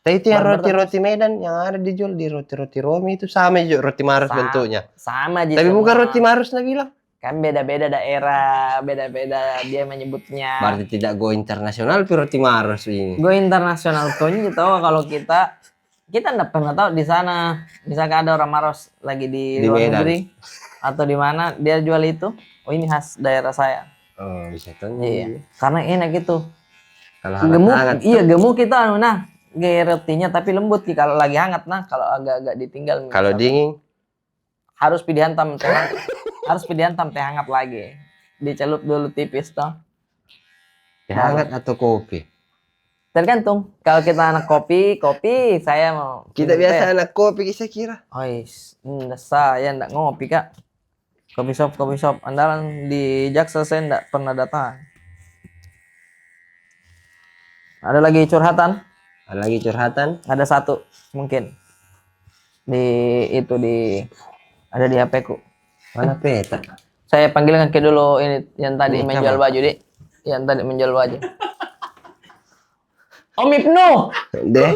Tapi itu yang Barber roti-roti Medan yang ada dijual di roti-roti Romi itu sama juga roti Maros bentuknya. sama aja. Tapi semua. bukan roti Maros lah bilang. Kan beda-beda daerah, beda-beda dia menyebutnya. Berarti tidak go internasional tapi roti Maros ini. Go internasional tuh tahu kalau kita nggak pernah tahu di sana. Misalkan ada orang Maros lagi di luar Medan. negeri atau di mana dia jual itu. Oh, ini khas daerah saya. Oh, bisa tonji. Iya. Karena enak gitu. Kalau Gemuk, hangat-hangat. iya gemuk kita nah gaya rotinya tapi lembut sih kalau lagi hangat nah kalau agak-agak ditinggal Kalau misalkan. dingin harus dihantam teh hangat. Harus dihantam teh hangat lagi. Dicelup dulu tipis toh. teh hangat atau kopi. Tergantung. Kalau kita anak kopi saya mau. Kita minum biasa teh. anak kopi saya kira. Ois, saya ndak ngopi Kak. Kopi shop andalan di Jaksa saya ndak pernah datang. Ada lagi curhatan? Ada lagi curhatan. Ada satu mungkin ada di HP ku. Mana peta? Saya panggilkan ke dulu ini yang tadi Ini menjual kapan? baju Dik. Yang tadi menjual baju. Om Ibnu. Deh.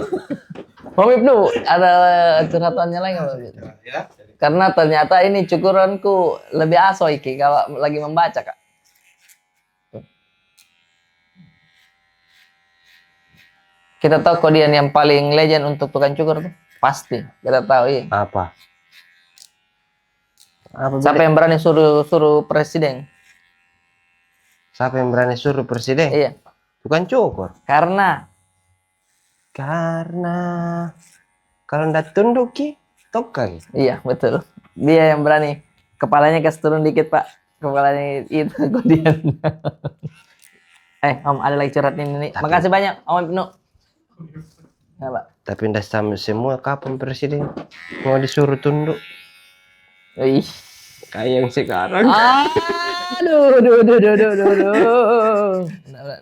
Om Ibnu, ada curhatannya lagi nggak Om Ibnu? Ya. Karena ternyata ini cukuranku lebih aso iki kalau lagi membaca Kak. Kita tahu kodian yang paling legend untuk tukang cukur tuh pasti kita tahu iya. Apa? Apa Siapa yang berani suruh presiden? Siapa yang berani suruh presiden? Iya. Bukan cukur. Karena Kalau ndak tunduk ki tokai. iya betul. Dia yang berani. Kepalanya kasih turun dikit Pak. Kepalanya itu kodian. Om ada lagi curhat ini. Makasih banyak Om Ibnu. Ya, Pak. Tapi ndak sama semua kapan presiden mau disuruh tunduk Ih. kayak yang sekarang. Aduh.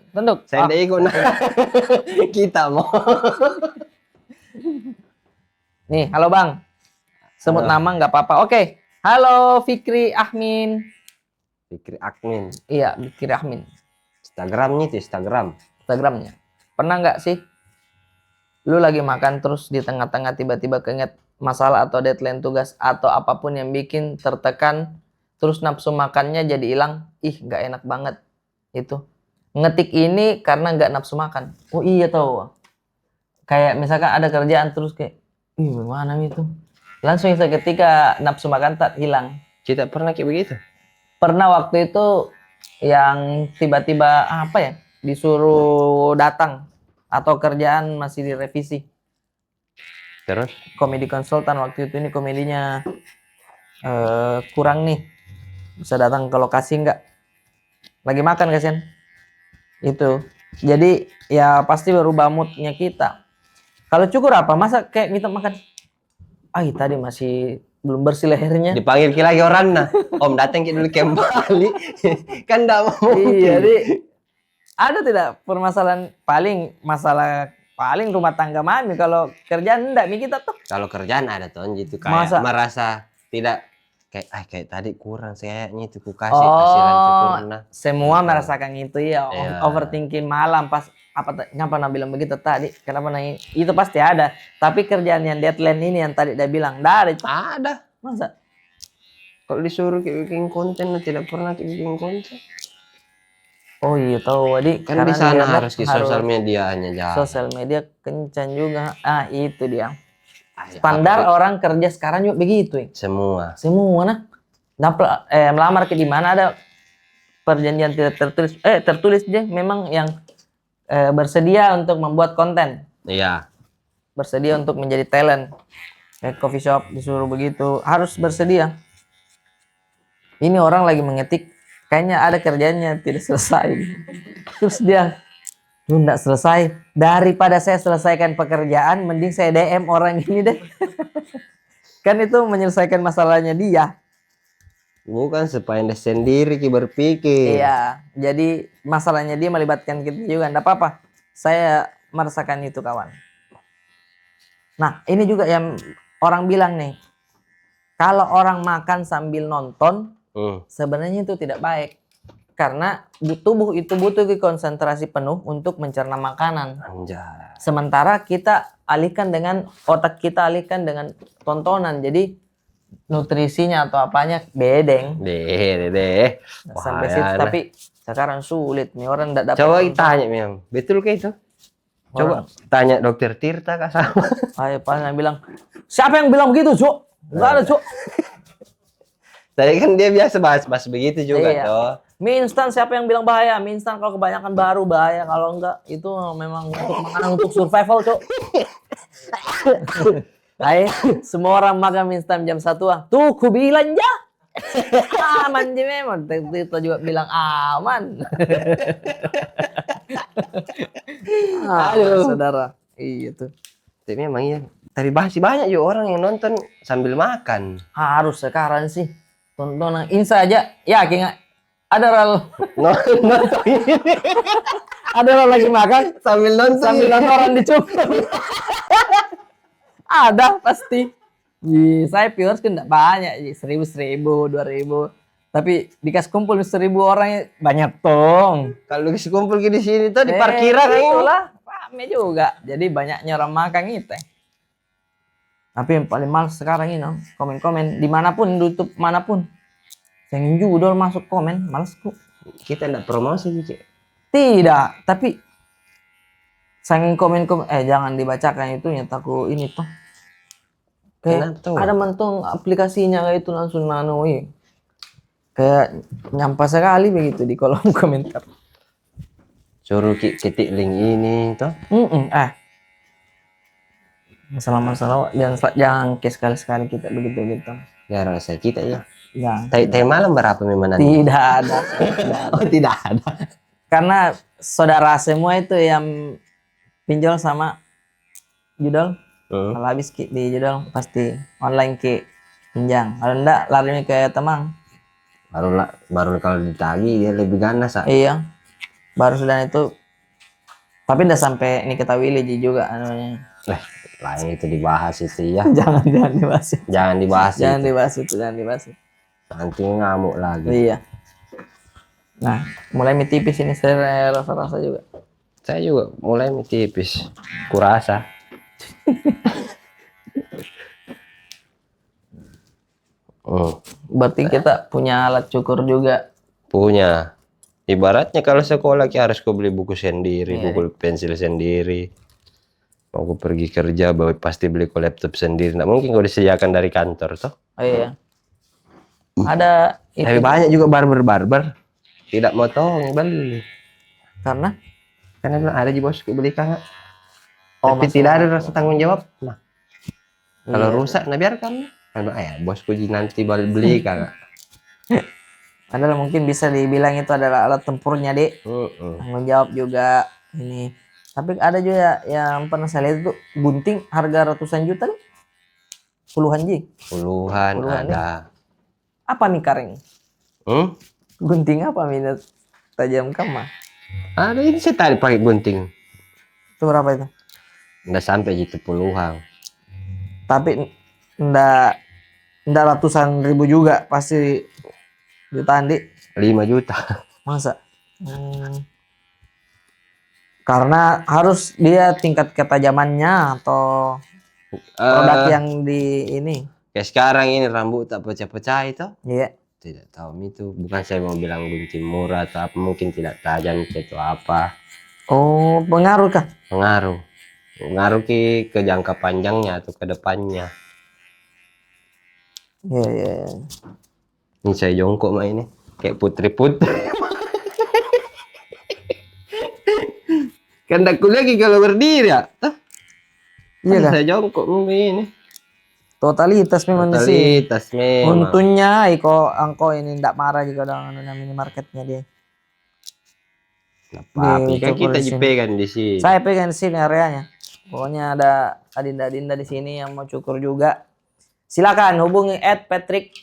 Tunduk. Saya ndak ikut nah. Kita mau. Nih, halo Bang. Sebut Halo. nama nggak apa-apa. Oke. Halo Fikri Ahmin. Fikri Akmin. Iya, Fikri Ahmin. Instagramnya itu Instagram. Instagramnya. Pernah nggak sih lu lagi makan terus di tengah-tengah tiba-tiba keinget masalah atau deadline tugas atau apapun yang bikin tertekan terus nafsu makannya jadi hilang? Ih, nggak enak banget itu. Ngetik ini karena nggak nafsu makan. Oh iya tahu. Kayak misalkan ada kerjaan terus kayak, ih gimana itu? Langsung seketika nafsu makan tak hilang. Kita pernah kayak begitu. Pernah waktu itu yang tiba-tiba apa ya disuruh datang atau kerjaan masih direvisi. Terus Komedi konsultan waktu itu ini komedinya kurang nih. Bisa datang ke lokasi nggak? Lagi makan kasihan. Itu. Jadi ya pasti berubah moodnya kita. Kalau cukur apa? Masa kayak kita makan? Tadi masih belum bersih lehernya. dipanggil ki lagi orang nah. Om datang ki dulu kembali. Kan ndak mau. Iya, Dik. Ada tidak permasalahan masalah paling rumah tangga mami kalau kerjaan enggak mi kita tuh. Kalau kerjaan ada tuh gitu Masa? kayak merasa tidak kayak tadi kurang kayaknya itu ku kasih hasilan cukurna. Semua Gitu. merasakan itu ya. Iya. Overthinking malam pas kenapa nak bilang begitu tadi? Kenapa nanya? Itu pasti ada. Tapi kerjaan yang deadline ini yang tadi dia bilang, dah ada. Cok. Ada. Masa? Kalau disuruh bikin konten tidak pernah bikin konten. Oh iya tahu Wadi. Kan di sana harus di sosial medianya jangan. Sosial media kencan juga. Ah itu dia. Ay, Standar apa- orang kerja sekarang juga begitu ya. semua. Semua nah. Melamar ke di mana ada perjanjian tidak tertulis dia memang yang bersedia untuk membuat konten, Iya. bersedia untuk menjadi talent. Kayak coffee shop disuruh begitu, harus bersedia. Ini orang lagi mengetik, kayaknya ada kerjanya tidak selesai. Terus dia, lu enggak selesai. Daripada saya selesaikan pekerjaan, mending saya DM orang ini deh. Kan itu menyelesaikan masalahnya dia. Bukan supaya dia sendiri ki berpikir. Iya, jadi masalahnya dia melibatkan kita juga. Enggak apa-apa. Saya merasakan itu kawan. Nah, ini juga yang orang bilang nih. Kalau orang makan sambil nonton, sebenarnya itu tidak baik. Karena tubuh itu butuh konsentrasi penuh untuk mencerna makanan. Anjay. Sementara kita alihkan dengan otak kita alihkan dengan tontonan. Jadi nutrisinya atau apanya bedeng. Deh. Sampai situ tapi sekarang sulit nih orang enggak dapat. Coba kita tanya Miam, betul kayak itu? Coba tanya dokter Tirta kak sama. Ayo Pak bilang, siapa yang bilang begitu, Cuk? Enggak ada, Cuk. Tadi kan dia biasa bahas begitu juga Iya. toh. Mie instan siapa yang bilang bahaya? Mie instan kalau kebanyakan baru bahaya, kalau enggak itu memang untuk makanan untuk survival, Cuk. Ayo, semua orang makan mie instan jam 1-an. Tuh, ku bilang ya. Aman je memang. Kita juga bilang aman. Aduh, saudara. Iya tuh. Tapi memang iya. Tapi masih banyak juga orang yang nonton sambil makan. Harus sekarang sih. Tontonan Insa aja. Yakin nggak? Ada Nonton ini ada orang lagi makan sambil nonton. orang dicukur. Ada pasti. Saya viewers kan enggak banyak, 1.000, 2.000. Tapi dikasih kumpul 1.000 orang ya banyak tong. Kalau kumpul di sini tuh di parkiran itulah rame juga. Jadi banyaknya orang makan itu. Tapi yang paling males sekarang ini komen-komen dimanapun YouTube manapun. Yang judul masuk komen malesku. Kita enggak promosi Cik. Tidak, tapi saking komen-komen jangan dibacakan itu ya takut ini toh. Kayak ada mentung aplikasinya kayak itu langsung nano kayak nyampah sekali begitu di kolom komentar. Suruh ketik link ini toh. Masalah-masalah jangan kayak sekali-sekali kita begitu. Ya rasa kita ya. Ya. Teh malam berapa memang nanti? Tidak ada. Oh tidak ada. Karena saudara semua itu yang pinjol sama judul. Kalau habis di judul pasti online ke pinjang. Kalau enggak larinya ke teman. Baru kalau ditagi dia lebih ganas. Iya. Baru sudah itu. Tapi udah sampai ini kita Willy juga namanya. Lain itu dibahas itu ya. jangan dibahas. Jangan dibahas. Jangan dibahas itu. Nanti ngamuk lagi. Iya. Nah, mulai mie tipis ini saya rasa juga. Saya juga mulai mie tipis. Kurasa. Berarti kita punya alat cukur juga. Punya. Ibaratnya kalau sekolah harus kau beli buku sendiri, buku pensil sendiri. Mau aku pergi kerja, pasti beli laptop sendiri. Nggak mungkin kau disediakan dari kantor toh. Oh iya. Ada itu. Tapi banyak juga barber tidak mau tolong beli. Karena bilang ada di bosku beli Kak. Tapi tidak ada rasa tanggung jawab. Nah, kalau rusak, nah biarkan. Bosku nanti beli Kak. Padahal mungkin bisa dibilang itu adalah alat tempurnya, Dek. Tanggung jawab juga ini. Tapi ada juga yang pernah saya lihat itu gunting harga ratusan juta nih. Puluhan Ada. Apa nih kareng? Gunting apa minat tajam kama? Ada ini saya tadi pakai gunting. Itu berapa itu? Nggak sampai gitu puluhan. Tapi nggak Nggak ratusan ribu juga, pasti jutaan, Dik. 5 juta. Masa? Karena harus dia tingkat ketajamannya atau produk Eh, yang di ini. kayak sekarang ini rambut tak pecah-pecah itu. Iya. Tidak tahu itu. Bukan saya mau bilang gunting murah atau apa, mungkin tidak tajam atau apa. Oh, pengaruh kah? Pengaruh. Pengaruh ke jangka panjangnya atau ke depannya. Iya, iya, iya. Ini saya jongkok mah ini. Kayak putri-putri. Kan tak lagi kalau berdiri ya. Tuh. Iya kan? Saya jongkok ini. Totalitas memang di sini. Totalitas memang. Untungnya Iko angko ini ndak marah juga dengan minimarketnya dia. Apa Di kan cukur kita di sini. jipekan di sini. Saya pegang di sini areanya. Pokoknya ada adinda-adinda di sini yang mau cukur juga. Silakan hubungi @Patrick.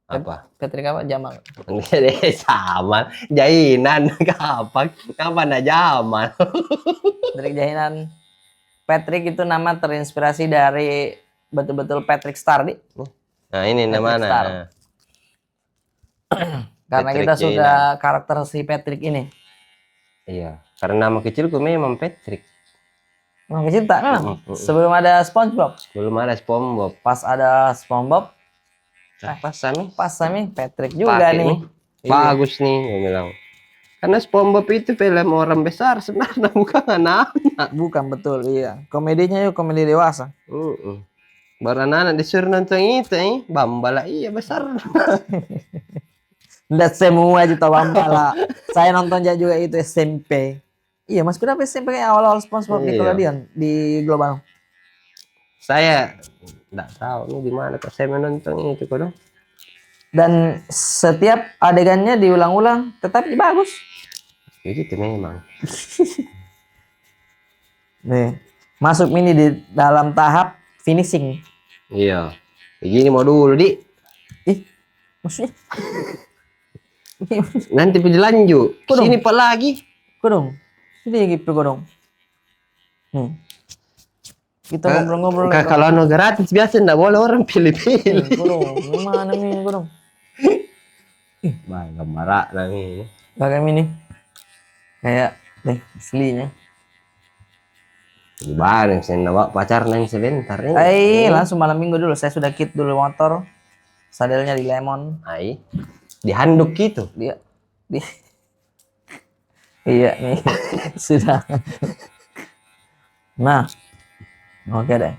Apa? Patrick apa? Jamal. Jadi sama jainan kapan aja Jamal. Patrick Jahinan. Patrick itu nama terinspirasi dari betul-betul Patrick Star, Dik. Nah ini Patrick namanya. Star. Karena Patrick kita Jahinan. sudah karakter si Patrick ini. Iya, karena nama kecilku memang Patrick. Memang cinta memang. Mm, mm, mm. Sebelum ada SpongeBob. Belum ada SpongeBob. Pas ada SpongeBob, Pas Sami pas Sami Patrick juga pakai nih. Iya. Bagus nih, gue bilang. Karena SpongeBob itu film orang besar sebenarnya bukan anak-anak. Bukan betul, iya. Komedinya yuk komedi dewasa. Baru anak-anak disuruh nonton itu, Bambala iya besar. Nggak semua juta Bambala. Saya nonton juga itu SMP. Iya, Mas kenapa SMP kayak awal-awal SpongeBob Iya. Nickelodeon di Global? Saya nggak tahu nih di mana kok saya menonton itu kok. Dan setiap adegannya diulang-ulang, tetapi bagus. Ya gitu memang. Nih, masuk mini di dalam tahap finishing. Iya. Begini mau dulu, Di. Ih, maksudnya? Nanti lanjut. Kok dong? Sini Pak lagi. Kodong, ini gitu kodong. Kita ngobrol-ngobrol. Kalau no gratis biasa nggak boleh orang pilih-pilih. Kodong, gimana nih kodong? Bah, gambar lah ini. Pakai mini. Kayak deh aslinya. Bareng saya bawa pacar nang sebentar nih. Langsung malam minggu dulu. Saya sudah kit dulu motor. Sadelnya di lemon. Ai. Di handuk gitu. Dia di iya nih sudah. Nah, oke deh.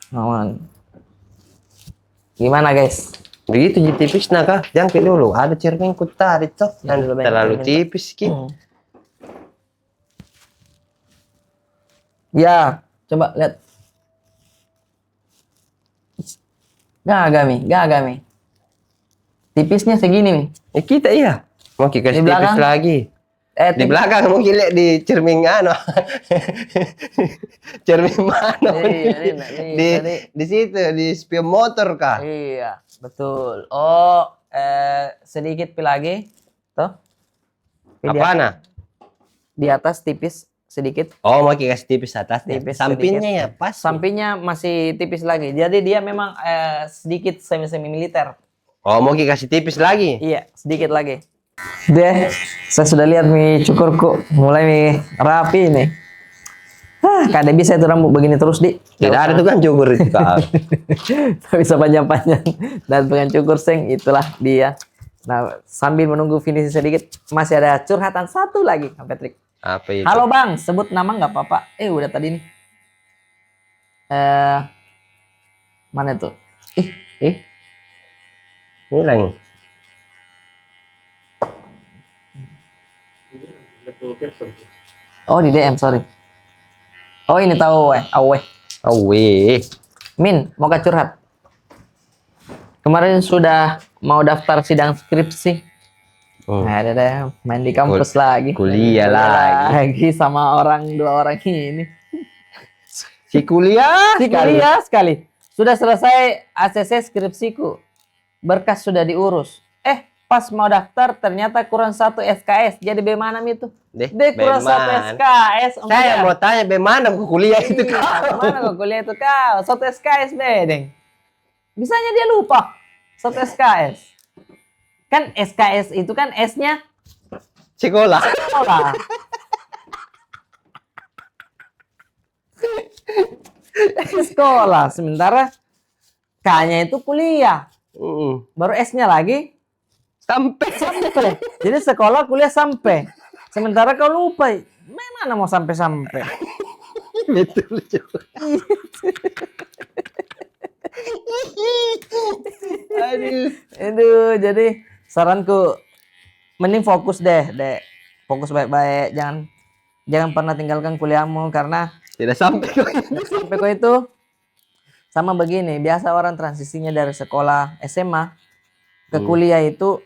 Aman. Gimana guys? Begitu tipis nah kah? Jangan dulu. Ada cermin ku tarik tuh. Ya, Yang lebih terlalu cermin. tipis gitu. Ya, coba lihat. Gagami. Tipisnya segini nih. Kita iya. Mau kita Di kasih tipis belakang? lagi. Di belakang mau lihat di cermin anu. Cermin mana? Iya, ini, di tadi. di situ di spion motor kah? Iya, betul. Oh, sedikit lagi. Tuh. Apana? Di atas tipis sedikit. Oh, mau kasih tipis atasnya. Tipis Sampingnya sedikit. ya pas. Sampingnya masih tipis lagi. Jadi dia memang sedikit semi-semi militer. Oh, mau kasih tipis lagi. Iya, sedikit lagi. Deh, saya sudah lihat nih cukurku mulai nih rapi nih. Kada bisa itu rambut begini terus, Di. Tidak ada tuh kan cukur itu kak. Tak bisa panjang-panjang. Dan dengan cukur seng itulah dia. Nah, sambil menunggu finish sedikit, masih ada curhatan satu lagi, Kang Patrick. Apa itu? Halo Bang, sebut nama nggak apa-apa. Udah tadi nih. Mana tuh? Hilang. Oh di DM, sorry. Oh ini tahu Awe. Awe. Min, mau ke curhat. Kemarin sudah mau daftar sidang skripsi. Nah, ada deh main di kampus lagi. Kuliah lagi. Sama dua orang ini. Si kuliah. Si kuliah sekali. Sudah selesai ACC skripsiku. Berkas sudah diurus. Pas mau daftar ternyata kurang 1 SKS. Jadi bagaimana itu? Deh, kurang 1 SKS. Saya mau tanya bagaimana ku kuliah itu kau. Bagaimana kok kuliah itu kau? 1 SKS bedeng. Bisanya dia lupa. Satu SKS. Kan SKS itu kan S-nya Sekolah. sekolah. Sekolah. Sementara K-nya itu kuliah. Baru S-nya lagi Sampai. sampai. Jadi sekolah kuliah sampai. Sementara kau lupa. Mana mau sampai-sampai? Betul juga. Aduh. Aduh, jadi saranku mending fokus deh, Dek. Fokus baik-baik, jangan pernah tinggalkan kuliahmu karena Tidak sampai. sampai kau itu sama begini, biasa orang transisinya dari sekolah SMA ke kuliah itu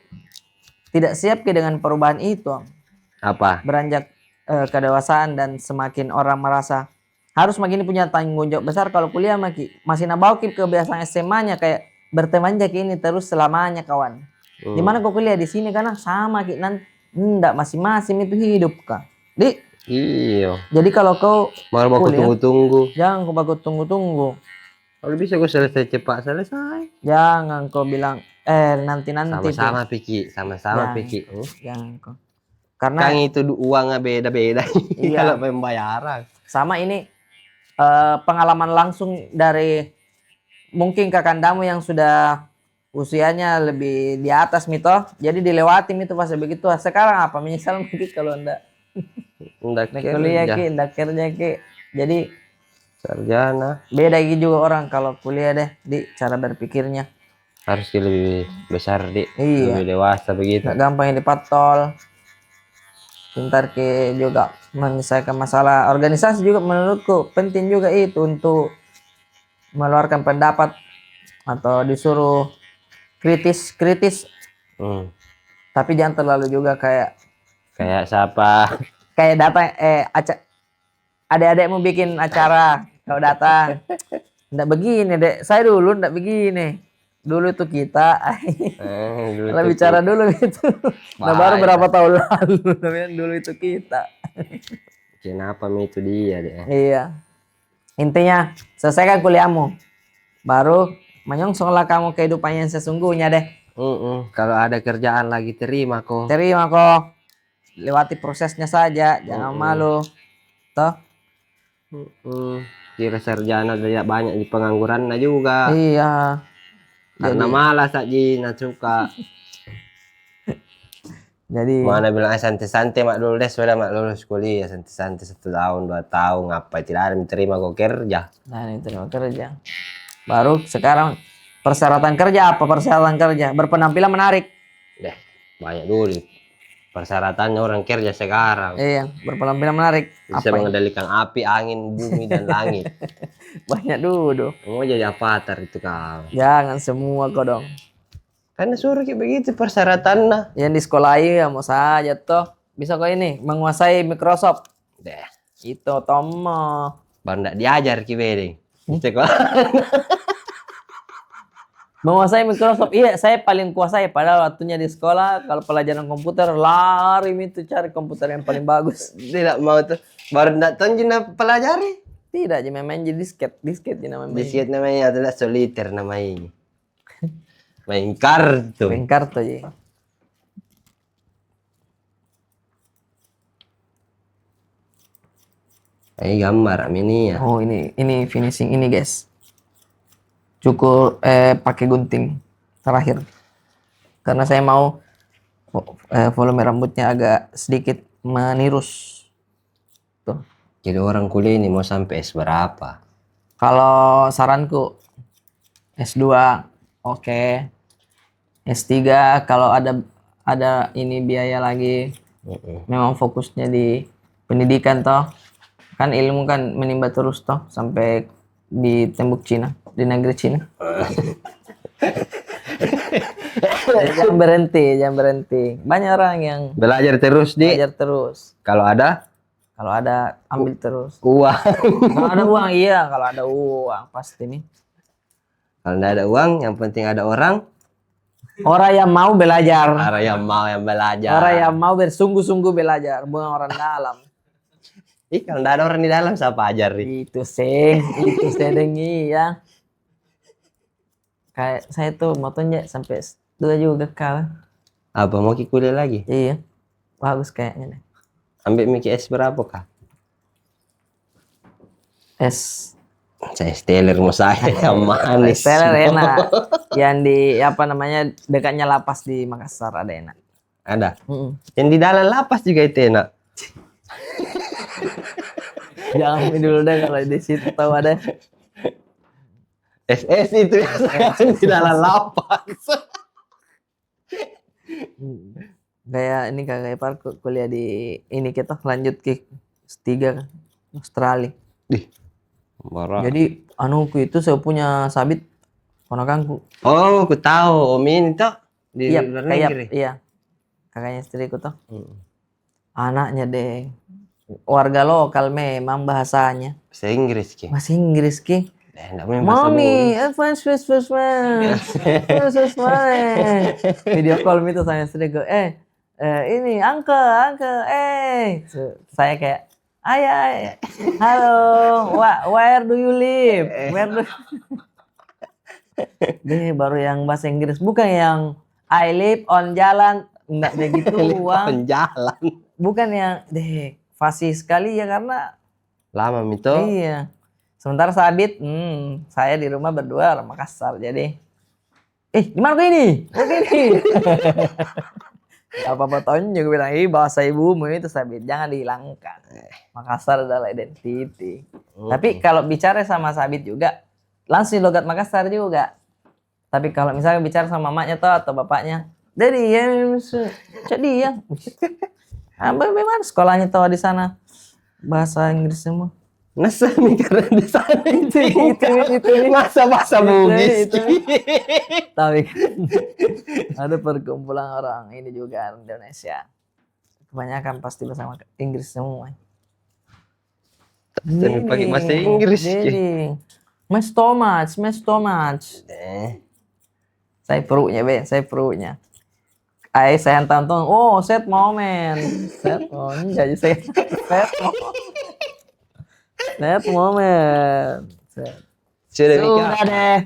tidak siap ke dengan perubahan itu. Apa? Beranjak kedewasaan dan semakin orang merasa harus makin punya tanggung jawab besar kalau kuliah masih nabawa kebiasaan SMA-nya kayak berteman aja ini terus selamanya kawan. Dimana kau kuliah di sini karena sama ki nanti enggak masing-masing itu hidup kak. Iya. Jadi kalau kau Mau aku kuliah, tunggu-tunggu. jangan kau bagus tunggu-tunggu. Kalau bisa gue selesai cepat selesai. Jangan kau bilang nanti. Sama-sama Piki, sama-sama Jangan. Piki. Jangan kau. Karena Kan itu uangnya beda-beda. Iya. Kalau pembayaran. sama ini pengalaman langsung dari mungkin kakandamu yang sudah usianya lebih di atas mito, jadi dilewati itu pas begitu. Sekarang apa menyesal mungkin kalau enggak Nggak kuliah kerja. ki, enggak kerja ki. Jadi Sarjana. beda gitu juga orang kalau kuliah deh di cara berpikirnya. Harus lebih besar Iya. lebih dewasa begitu. Enggak gampang dipatol. Pintar ke juga menyelesaikan masalah organisasi juga menurutku penting juga itu untuk meluarkan pendapat atau disuruh kritis tapi jangan terlalu juga kayak siapa? datang adik-adik mau bikin acara kau datang ndak begini dek, saya dulu ndak begini dulu itu kita Dulu kalau tuh bicara dulu gitu. Nah baru Bahaya. berapa tahun lalu namanya dulu itu kita. Kenapa itu dia deh? Iya. Intinya selesaikan kuliahmu. Baru menyongsonglah kamu kehidupan yang sesungguhnya deh. Kalau ada kerjaan lagi terima kok. Terima kok. Lewati prosesnya saja, jangan malu. Toh? Kira sarjana tidak banyak di pengangguran juga. Iya. Karena malas aja, suka. Jadi Mana bilang santai-santai mak dulu deh, sudah mak lulus kuliah santai-santai 1 tahun 2 tahun ngapa tidak ada diterima kok kerja. nah ini terima kerja. Baru sekarang persyaratan kerja apa? Persyaratan kerja berpenampilan menarik. Deh, banyak dulu persyaratannya orang kerja sekarang. Iya, berpenampilan menarik. Bisa Apa ini? mengendalikan api, angin, bumi dan langit. Banyak dulu. Mau jadi avatar itu kau. Jangan semua kok dong. Karena suruh kayak begitu persyaratannya. Yang di sekolah ya mau saja toh. Bisa kok ini menguasai Microsoft. Deh, Itu tomo. baru ndak diajar ki bedeng. Sekolah. Menguasai Microsoft. Iya, saya paling kuasai padahal waktunya di sekolah kalau pelajaran komputer lari itu cari komputer yang paling bagus. Tidak mau tuh. Baru ndak tonjin pelajari. Tidak aja main jadi disket namanya. Disket namanya adalah soliter namanya. Main kartu. Main kartu aja. Ini gambar ini ya. Oh, ini finishing ini, guys. Cukur pakai gunting terakhir. Karena saya mau volume rambutnya agak sedikit menirus. Tuh. Jadi orang kuliah ini mau sampai S berapa? Kalau saranku S2 oke. S3 kalau ada ini biaya lagi. Memang fokusnya di pendidikan toh. Kan ilmu kan menimba terus toh sampai di tembok Cina, di negeri Cina. Jangan berhenti. Banyak orang yang Belajar terus belajar terus. Kalau ada Kalau ada ambil terus. uang. Kalau ada uang iya, kalau ada uang pasti nih. Kalau nggak ada uang, yang penting ada orang. Orang yang mau belajar. Orang yang mau yang belajar. Orang yang mau bersungguh-sungguh belajar, bukan orang dalam. Ih, kalau nggak ada orang di dalam siapa ajar nih? Itu sedeng iya. Kayak saya tuh motonya sampai S2 juga kawan. Apa mau kuliah lagi? Iya. Bagus kayaknya deh. Ambil Miki S berapa kah? S Saya steller mau saya yang manis. Seller enak. Yang di apa namanya dekatnya lapas di Makassar ada enak. Ada. Mm-mm. Yang di dalam lapas juga itu enak. Jangan dulu deh kalau di situ tahu ada. SS itu yang di dalam lapas. Kayak ini kakak Ipar kuliah di ini kita lanjut ke S3 kan Australia. Dih, marah. Jadi anuku itu saya punya sabit ponakanku. Oh, aku tahu Om ini tuh di Iya, luar kayak negeri. iya. Kakaknya istriku tuh. Hmm. Anaknya deh. Warga lokal memang bahasanya. Bahasa Inggris ki. Bahasa Inggris ki. Enggak punya bahasa Mami, Bugis. first man. Video call itu sama istriku. Ini uncle. Saya kayak, ayah, halo, where do you live? Deh, baru yang bahasa Inggris, bukan yang I live on jalan, enggak begitu uang. Penjalan. Bukan yang, fasih sekali ya karena, Lama itu. iya. Sementara sabit, saya di rumah berdua orang Makassar, jadi, gimana kok ini? Apa-apa tahunnya gue bilang, bahasa ibumu itu sabit, jangan dihilangkan. Makassar adalah identiti. Tapi kalau bicara sama sabit juga, langsung logat Makassar juga. Tapi kalau misalnya bicara sama mamanya atau bapaknya, jadi ya, jadi ya. Bagaimana sekolahnya tahu di sana bahasa Inggris semua? Nasa nih karena di sana itu. masa Bugis. Itu. Tapi kan ada perkumpulan orang ini juga orang Indonesia. Kebanyakan pasti bahasa Inggris semua. Tapi pakai bahasa Inggris. Jadi, mas Thomas. Saya perutnya, saya perutnya. Saya tonton, set moment. Jadi saya set moment. Sudah deh.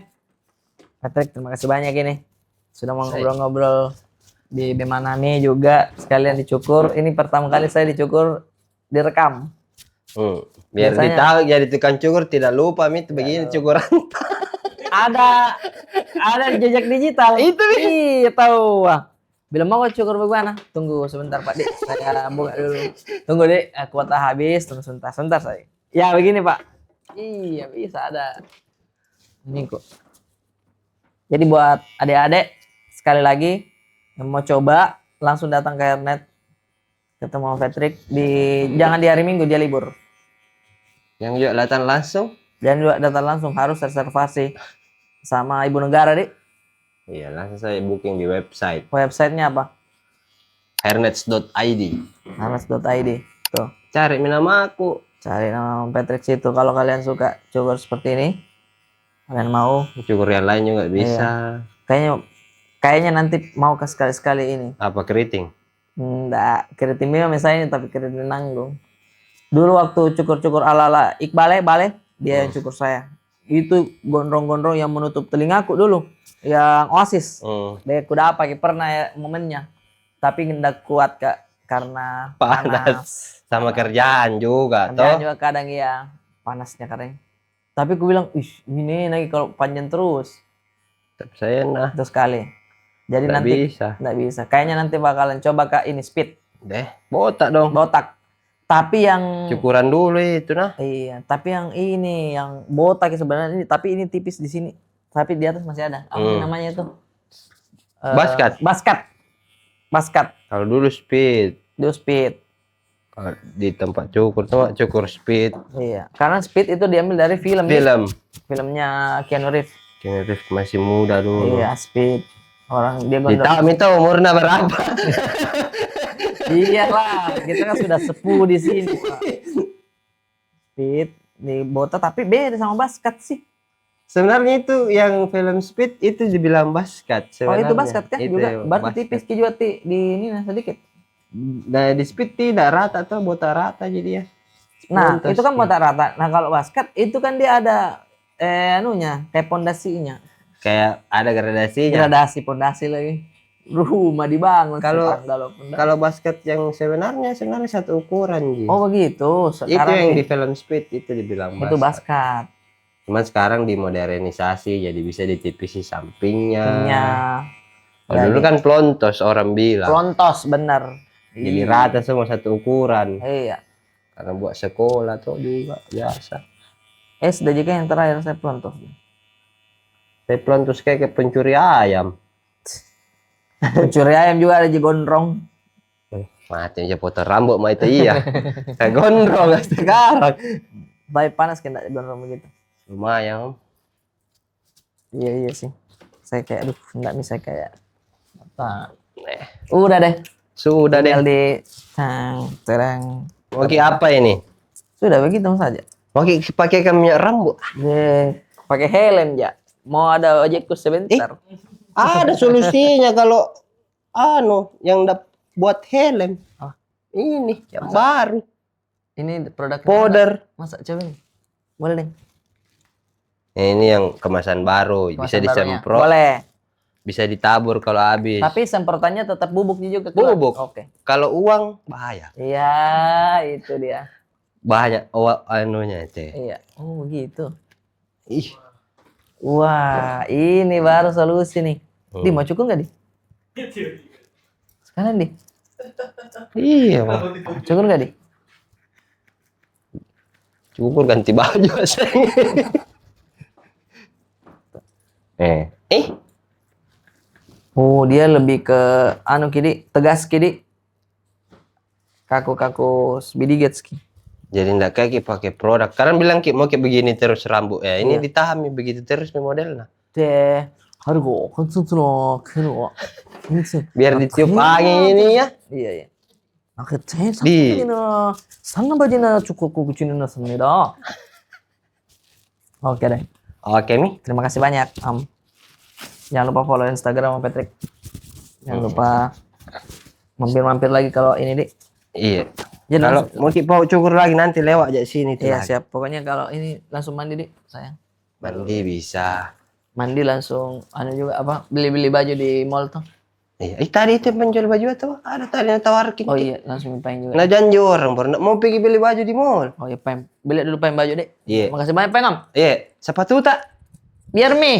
Patrick, terima kasih banyak ini. Sudah mau ngobrol-ngobrol di Bemanami juga. Sekalian dicukur. Ini pertama kali saya dicukur direkam. Biar Biasanya- ditahu jadi tukang cukur tidak lupa itu begini cukuran. Ada jejak digital. Itu iya tahu. Bila mau cukur bagaimana? Tunggu sebentar Pak Dik. Saya buka dulu. Tunggu Dik, kuota habis. Tunggu sebentar saya. Ya begini Pak. Iya bisa ada. Ini kok. Jadi buat adik-adik sekali lagi yang mau coba langsung datang ke Airnet ketemu sama Patrick jangan di hari Minggu dia libur. Yang juga datang langsung. Jangan juga datang langsung harus reservasi sama Ibu Negara Dik. Iya, langsung saya booking di website Websitenya apa? airnets.id. Airnets.id. Tuh. Cari nama aku. Cari nama Patrick situ. Kalau kalian suka cukur seperti ini, kalian mau, Cukur yang lain juga bisa. kayaknya nanti mau ke sekali-sekali ini. Apa keriting? Enggak, keriting memang misalnya tapi keriting nanggung. Dulu waktu cukur-cukur ala-ala Iqbal bale, dia yang cukur saya. Itu gondrong-gondrong yang menutup telingaku dulu, yang Oasis. Dia kuda apa pernah ya momennya. Tapi nggak kuat Kak karena panas. Sama kerjaan juga Kerjaan toh. juga kadang ya panasnya kadang. Tapi aku bilang, ini lagi kalau panjang terus Saya sekali. Jadi nggak nanti bisa. nggak bisa. Kayaknya nanti bakalan coba Kak ini speed Deh, botak dong. botak. Tapi yang Cukuran dulu itu nah. iya, tapi yang ini yang botak sebenarnya ini, tapi ini tipis di sini. Tapi di atas masih ada. Apa namanya itu? Basket. Kalau dulu speed. Dia speed. Kalau di tempat cukur tuh cukur speed. Iya, karena speed itu diambil dari film. Filmnya Keanu Reeves. Keanu Reeves masih muda dulu. Iya, speed. Orang dia gondrong. Ditahu minta umurnya berapa. Iyalah, kita kan sudah sepuh di sini, Pak. Speed di botak tapi beda sama basket sih. Sebenarnya itu yang film speed itu dibilang basket. Oh, itu sebenarnya. basket kan Itu juga. Berarti basket. tipis juga di ini sedikit. Nah, di speed tidak rata tuh, botak rata jadi ya. Nah, Terus, itu kan botak rata. Nah, kalau basket itu kan dia ada anunya, kayak pondasinya. kayak ada gradasinya. Gradasi pondasi lagi. Rumah dibangun Kalau- setangga loh, pondasi. Kalau basket yang sebenarnya satu ukuran Ji. Oh begitu. Itu Sekarang yang nih, di film Speed itu dibilang itu basket. basket. Cuman sekarang dimodernisasi jadi bisa ditipisi sampingnya. Punya Kalau dulu kan pelontos orang bilang. pelontos bener. Jadi rata semua satu ukuran. Iya. Karena buat sekolah tuh juga biasa. SD juga yang terakhir saya pelontos. Saya pelontos kayak pencuri ayam. Pencuri ayam juga ada di gondrong. Mati aja potong rambut mah itu iya. Kayak gondrong sekarang. Tapi panas kan gondrong begitu. Lumayan. Om. Iya iya sih. Saya kayak aduh enggak bisa kayak apa. Eh, Udah deh. sudah deh. Tinggal di terang. Oke apa ini? Sudah begitu saja. Oke pakai minyak rambut. Deh, pakai helm ya. Mau ada ojekku sebentar. Ada solusinya kalau yang buat helm. Ah. Ini yang baru. Ini produk Powder. Masa coba nih. Boleh deh. Ini yang kemasan baru, bisa Kemasan barunya. disemprot, Boleh. bisa ditabur kalau habis. Tapi semprotannya tetap bubuk juga. Bubuk. Oke. Kalau uang bahaya. Iya, itu dia. Banyak anunya itu. Iya. Oh, gitu. Ih. Wah, ini baru solusi nih. Di mau cukup nggak di? Sekarang di. Iya, Bang. Cukup nggak di? Cukur ganti baju asli. Eh. Oh, dia lebih ke kidi, tegas kidi. Kaku bidiget ki. Jadi enggak kayak pakai produk. Karena bilang mau kayak begini terus rambut ya. Ini Iya. ditahan begitu terus modelnya. deh hargo konsentrasi keno Biar ditiup angin ini ya. iya iya aku teh Di- sampai sangat bajina cukup kucing nasmida oke deh Oke nih. terima kasih banyak jangan lupa follow Instagram Om Patrick jangan lupa mampir lagi kalau ini dik Iya. ya, Kalau langsung- mau mau cukur lagi nanti lewat aja sini tuh. iya lagi. siap pokoknya kalau ini langsung mandi dik sayang Mandi bisa. mandi langsung juga apa beli baju di mall tuh Iya. Tadi itu penjual baju atau ada tadi yang tawarkin. oh iya langsung pengen juga Nah janji orang baru mau pergi beli baju di mall. oh iya pengen beli dulu pengen baju dek Iya. makasih banyak pengen Iya. Sepatu tak? biar mi